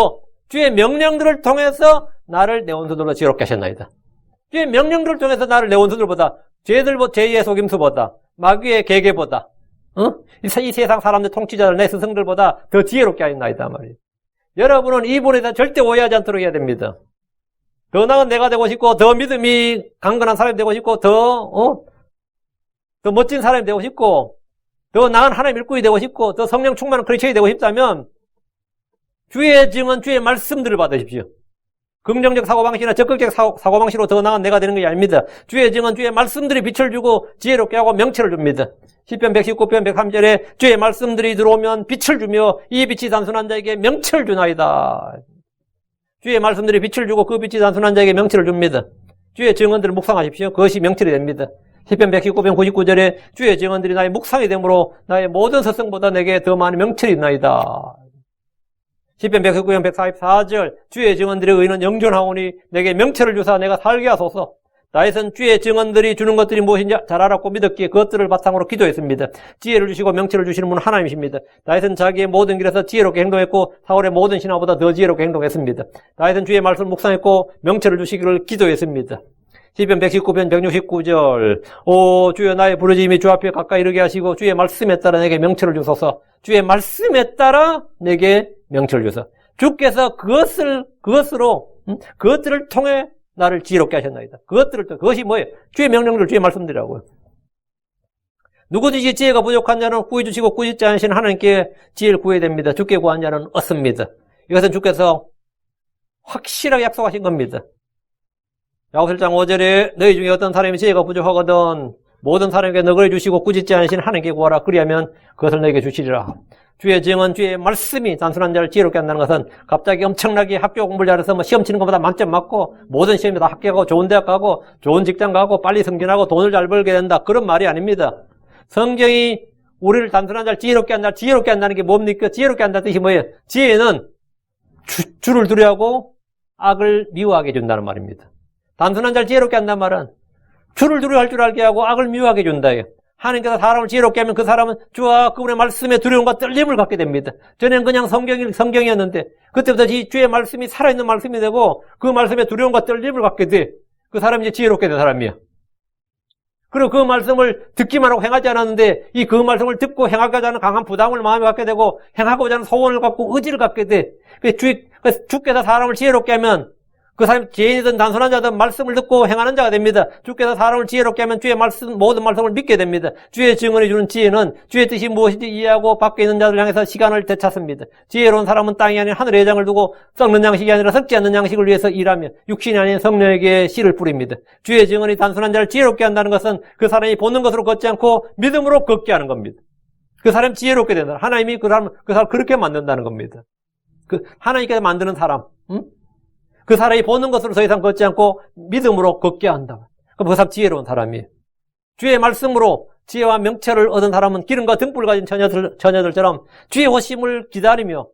주의 명령들을 통해서 나를 내 원수들보다 지혜롭게 하셨나이다. 주의 명령들을 통해서 나를 내 원수들보다, 제2의 속임수보다, 마귀의 계계보다, 이 세상 사람들 통치자들, 내 스승들보다 더 지혜롭게 하였나이다 말이에요. 여러분은 이분에 대해서 절대 오해하지 않도록 해야 됩니다. 더 나은 내가 되고 싶고, 더 믿음이 강건한 사람이 되고 싶고, 더 멋진 사람이 되고 싶고, 더 나은 하나님 일꾼이 되고 싶고, 더 성령 충만한 크리스천이 되고 싶다면 주의 증언, 주의 말씀들을 받으십시오. 긍정적 사고방식이나 적극적 사고방식으로 더 나은 내가 되는 것이 아닙니다. 주의 증언, 주의 말씀들이 빛을 주고 지혜롭게 하고 명철을 줍니다. 시편 119편 103절에 주의 말씀들이 들어오면 빛을 주며 이 빛이 단순한 자에게 명철을 주나이다. 주의 말씀들이 빛을 주고 그 빛이 단순한 자에게 명철을 줍니다. 주의 증언들을 묵상하십시오. 그것이 명철이 됩니다. 시편 119편 99절에 주의 증언들이 나의 묵상이 되므로 나의 모든 서성보다 내게 더 많은 명철이 있나이다. 시편 119편 144절 주의 증언들의 의는 영존하오니 내게 명철을 주사 내가 살게 하소서. 다윗은 주의 증언들이 주는 것들이 무엇인지 잘 알았고 믿었기에 그것들을 바탕으로 기도했습니다. 지혜를 주시고 명철을 주시는 분은 하나님이십니다. 다윗은 자기의 모든 길에서 지혜롭게 행동했고 사울의 모든 신하보다 더 지혜롭게 행동했습니다. 다윗은 주의 말씀을 묵상했고 명철을 주시기를 기도했습니다. 시편 119편 169절 오 주여 나의 부르짖음이 주 앞에 가까이 이르게 하시고 주의 말씀에 따라 내게 명철을 주소서. 주의 말씀에 따라 내게 명철을 주소서. 주께서 그것들을 통해 나를 지혜롭게 하셨나이다. 그것이 뭐예요? 주의 명령들, 주의 말씀들이라고요. 누구든지 지혜가 부족한 자는 구해주시고 꾸짖지 않으시는 하나님께 지혜를 구해야 됩니다. 주께 구한 자는 얻습니다. 이것은 주께서 확실하게 약속하신 겁니다. 야고보서 1장 5절에 너희 중에 어떤 사람이 지혜가 부족하거든 모든 사람에게 너그러 주시고 꾸짖지 않으시는 하나님께 구하라. 그리하면 그것을 너에게 주시리라. 주의 증언, 주의 말씀이 단순한 자를 지혜롭게 한다는 것은 갑자기 엄청나게 학교 공부를 잘해서 시험 치는 것보다 만점 맞고 모든 시험에 다 합격하고 좋은 대학 가고 좋은 직장 가고 빨리 승진하고 돈을 잘 벌게 된다. 그런 말이 아닙니다. 성경이 우리를 단순한 자를 지혜롭게 한다는 게 뭡니까? 지혜롭게 한다는 뜻이 뭐예요? 지혜는 주를 두려워하고 악을 미워하게 해준다는 말입니다. 단순한 자를 지혜롭게 한다는 말은 주를 두려워할 줄 알게 하고 악을 미워하게 해준다예요. 하나님께서 사람을 지혜롭게 하면 그 사람은 주와 그분의 말씀에 두려움과 떨림을 갖게 됩니다. 전에는 그냥 성경이었는데 그때부터 주의 말씀이 살아있는 말씀이 되고 그 말씀에 두려움과 떨림을 갖게 돼. 그 사람이 이제 지혜롭게 된 사람이에요. 그리고 그 말씀을 듣기만 하고 행하지 않았는데 그 말씀을 듣고 행하고자 하는 강한 부담을 마음에 갖게 되고 행하고자 하는 소원을 갖고 의지를 갖게 돼. 주께서 사람을 지혜롭게 하면 그 사람이 죄인이든 단순한 자든 말씀을 듣고 행하는 자가 됩니다. 주께서 사람을 지혜롭게 하면 주의 말씀, 모든 말씀을 믿게 됩니다. 주의 증언해 주는 지혜는 주의 뜻이 무엇인지 이해하고 밖에 있는 자들 향해서 시간을 되찾습니다. 지혜로운 사람은 땅이 아닌 하늘의 회장을 두고 썩는 양식이 아니라 썩지 않는 양식을 위해서 일하며 육신이 아닌 성령에게 씨를 뿌립니다. 주의 증언이 단순한 자를 지혜롭게 한다는 것은 그 사람이 보는 것으로 걷지 않고 믿음으로 걷게 하는 겁니다. 그 사람이 지혜롭게 된다. 하나님이 그 사람 그렇게 만든다는 겁니다. 하나님께서 만드는 사람, 그 사람이 보는 것으로 더 이상 걷지 않고 믿음으로 걷게 한다. 그럼 그 사람 지혜로운 사람이에요. 주의 말씀으로 지혜와 명철을 얻은 사람은 기름과 등불을 가진 처녀들처럼 주의 오심을 기다리며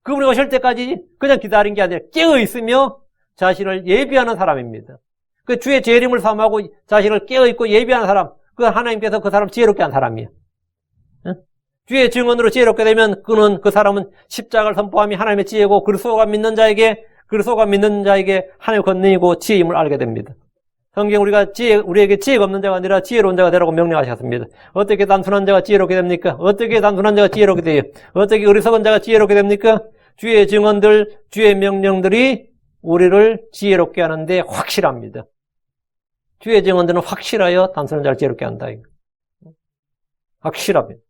그분이 오실 때까지 그냥 기다린 게 아니라 깨어있으며 자신을 예비하는 사람입니다. 그 주의 재림을 삼하고 자신을 깨어있고 예비하는 사람, 그 하나님께서 그 사람 지혜롭게 한 사람이에요. 주의 증언으로 지혜롭게 되면 그 사람은 십자가를 선포하며 하나님의 지혜고 그리스도가 믿는 자에게 하나님의 권능이고 지혜임을 알게 됩니다. 성경 우리에게 지혜가 없는 자가 아니라 지혜로운 자가 되라고 명령하셨습니다. 어떻게 단순한 자가 지혜롭게 됩니까? 어떻게 단순한 자가 지혜롭게 돼요? 어떻게 어리석은 자가 지혜롭게 됩니까? 주의 증언들, 주의 명령들이 우리를 지혜롭게 하는데 확실합니다. 주의 증언들은 확실하여 단순한 자를 지혜롭게 한다. 확실합니다.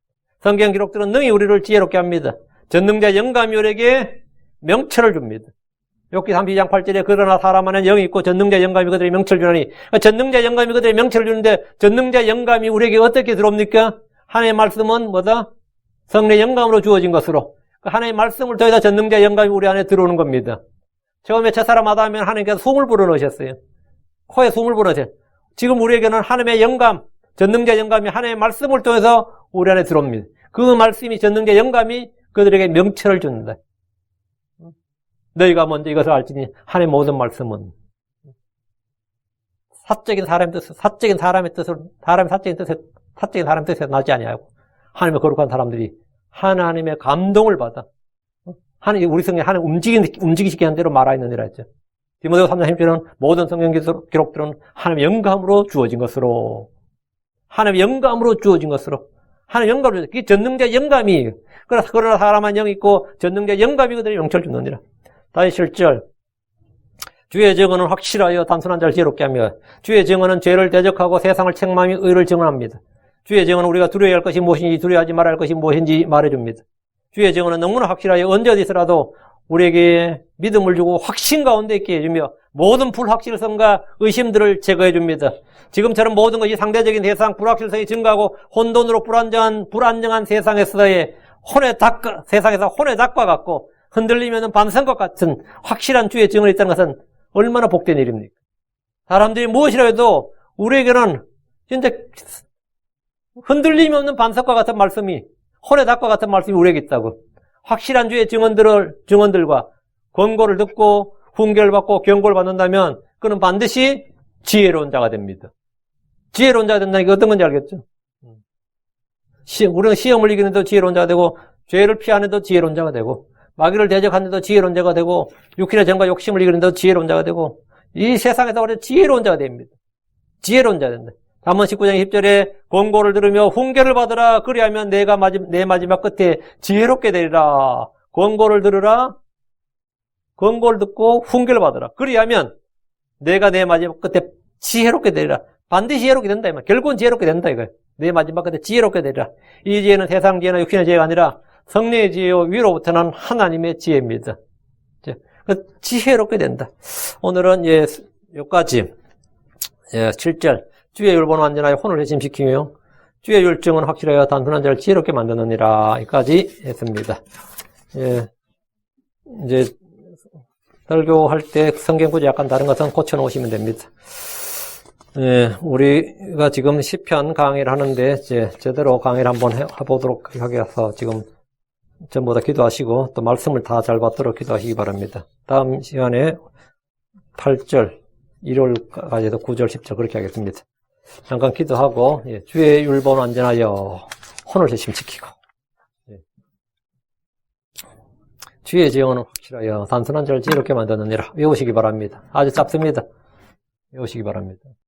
성경 기록들은 능히 우리를 지혜롭게 합니다. 전능자 영감이 우리에게 명철을 줍니다. 욥기 32장 8절에 그러나 사람 안에 영이 있고 전능자 영감이 그들의 명철을 주나니, 전능자 영감이 그들의 명철을 주는데 전능자 영감이 우리에게 어떻게 들어옵니까? 하나님의 말씀은 뭐다? 성령의 영감으로 주어진 것으로 하나님의 말씀을 통해서 전능자 영감이 우리 안에 들어오는 겁니다. 처음에 첫사람 아담에는 하나님께서 숨을 불어넣으셨어요. 코에 숨을 불어넣으셨어요. 지금 우리에게는 하나님의 영감, 전능자 영감이 하나님의 말씀을 통해서 우리 안에 들어옵니다. 그 말씀이 전능자 영감이 그들에게 명철을 준다. 너희가 먼저 이것을 알지니 하나님의 모든 말씀은 사적인 사람의 뜻에 나지 아니하고 하나님의 거룩한 사람들이 하나님의 감동을 받아 우리 성경에 하나님 움직이시게 한 대로 말하 있느니라 했죠. 디모데후서 3장 10절은 모든 성경 기록들은 하나님의 영감으로 주어진 것으로 하나님의 영감으로 그게 전능자 영감이에요. 그러나 사람 안 영이 있고 전능자 영감이 그들의 명철을 주느니라. 다시 7절. 주의 증언은 확실하여 단순한 자를 지혜롭게 하며 주의 증언은 죄를 대적하고 세상을 책망하며 의를 증언합니다. 주의 증언은 우리가 두려워야 할 것이 무엇인지 두려워하지 말아야 할 것이 무엇인지 말해줍니다. 주의 증언은 너무나 확실하여 언제 어디서라도 우리에게 믿음을 주고 확신 가운데 있게 해주며 모든 불확실성과 의심들을 제거해줍니다. 지금처럼 모든 것이 상대적인 세상, 불확실성이 증가하고 혼돈으로 불안정한 세상에서의 세상에서 혼의 닭과 같고 흔들리면 반성과 같은 확실한 주의 증언이 있다는 것은 얼마나 복된 일입니까? 사람들이 무엇이라 해도 우리에게는 진짜 흔들림이 없는 반석과 같은 말씀이, 혼의 닭과 같은 말씀이 우리에게 있다고. 확실한 주의 증언들과 권고를 듣고 훈계를 받고 경고를 받는다면 그는 반드시 지혜로운 자가 됩니다. 지혜로운 자가 된다는 게 어떤 건지 알겠죠? 우리는 시험을 이기는 데도 지혜로운 자가 되고 죄를 피하는 데도 지혜로운 자가 되고 마귀를 대적하는 데도 지혜로운 자가 되고 육신의 정과 욕심을 이기는 데도 지혜로운 자가 되고 이 세상에서 우리는 지혜로운 자가 됩니다. 지혜로운 자가 된다. 잠언 19장 10절에 권고를 들으며 훈계를 받으라. 그리하면 내 마지막 끝에 지혜롭게 되리라. 권고를 들으라. 권고를 듣고 훈계를 받으라. 그리하면 내가 내 마지막 끝에 지혜롭게 되리라. 반드시 지혜롭게 된다. 이 말. 결국은 지혜롭게 된다. 이거예요. 내 마지막 끝에 지혜롭게 되리라. 이 지혜는 세상 지혜나 육신의 지혜가 아니라 성령의 지혜요 위로부터는 하나님의 지혜입니다. 지혜롭게 된다. 오늘은 여기까지 7절 주의 율법은 완전하여 혼을 회심시키며 주의 율정은 확실하여 단순한 자를 지혜롭게 만드느니라. 여기까지 했습니다. 이제 설교할 때 성경 구절 약간 다른 것은 고쳐놓으시면 됩니다. 우리가 지금 시편 강의를 하는데 제대로 강의를 한번 해보도록 하기 위해서 지금 전부 다 기도하시고 또 말씀을 다 잘 받도록 기도하시기 바랍니다. 다음 시간에 8절, 일요일까지도 9절, 10절 그렇게 하겠습니다. 잠깐 기도하고 주의 율법은 완전하여 혼을 회심시키고 주의 지혜는 확실하여 단순한 자를 지혜롭게 만드느니라. 외우시기 바랍니다. 아주 짧습니다. 외우시기 바랍니다.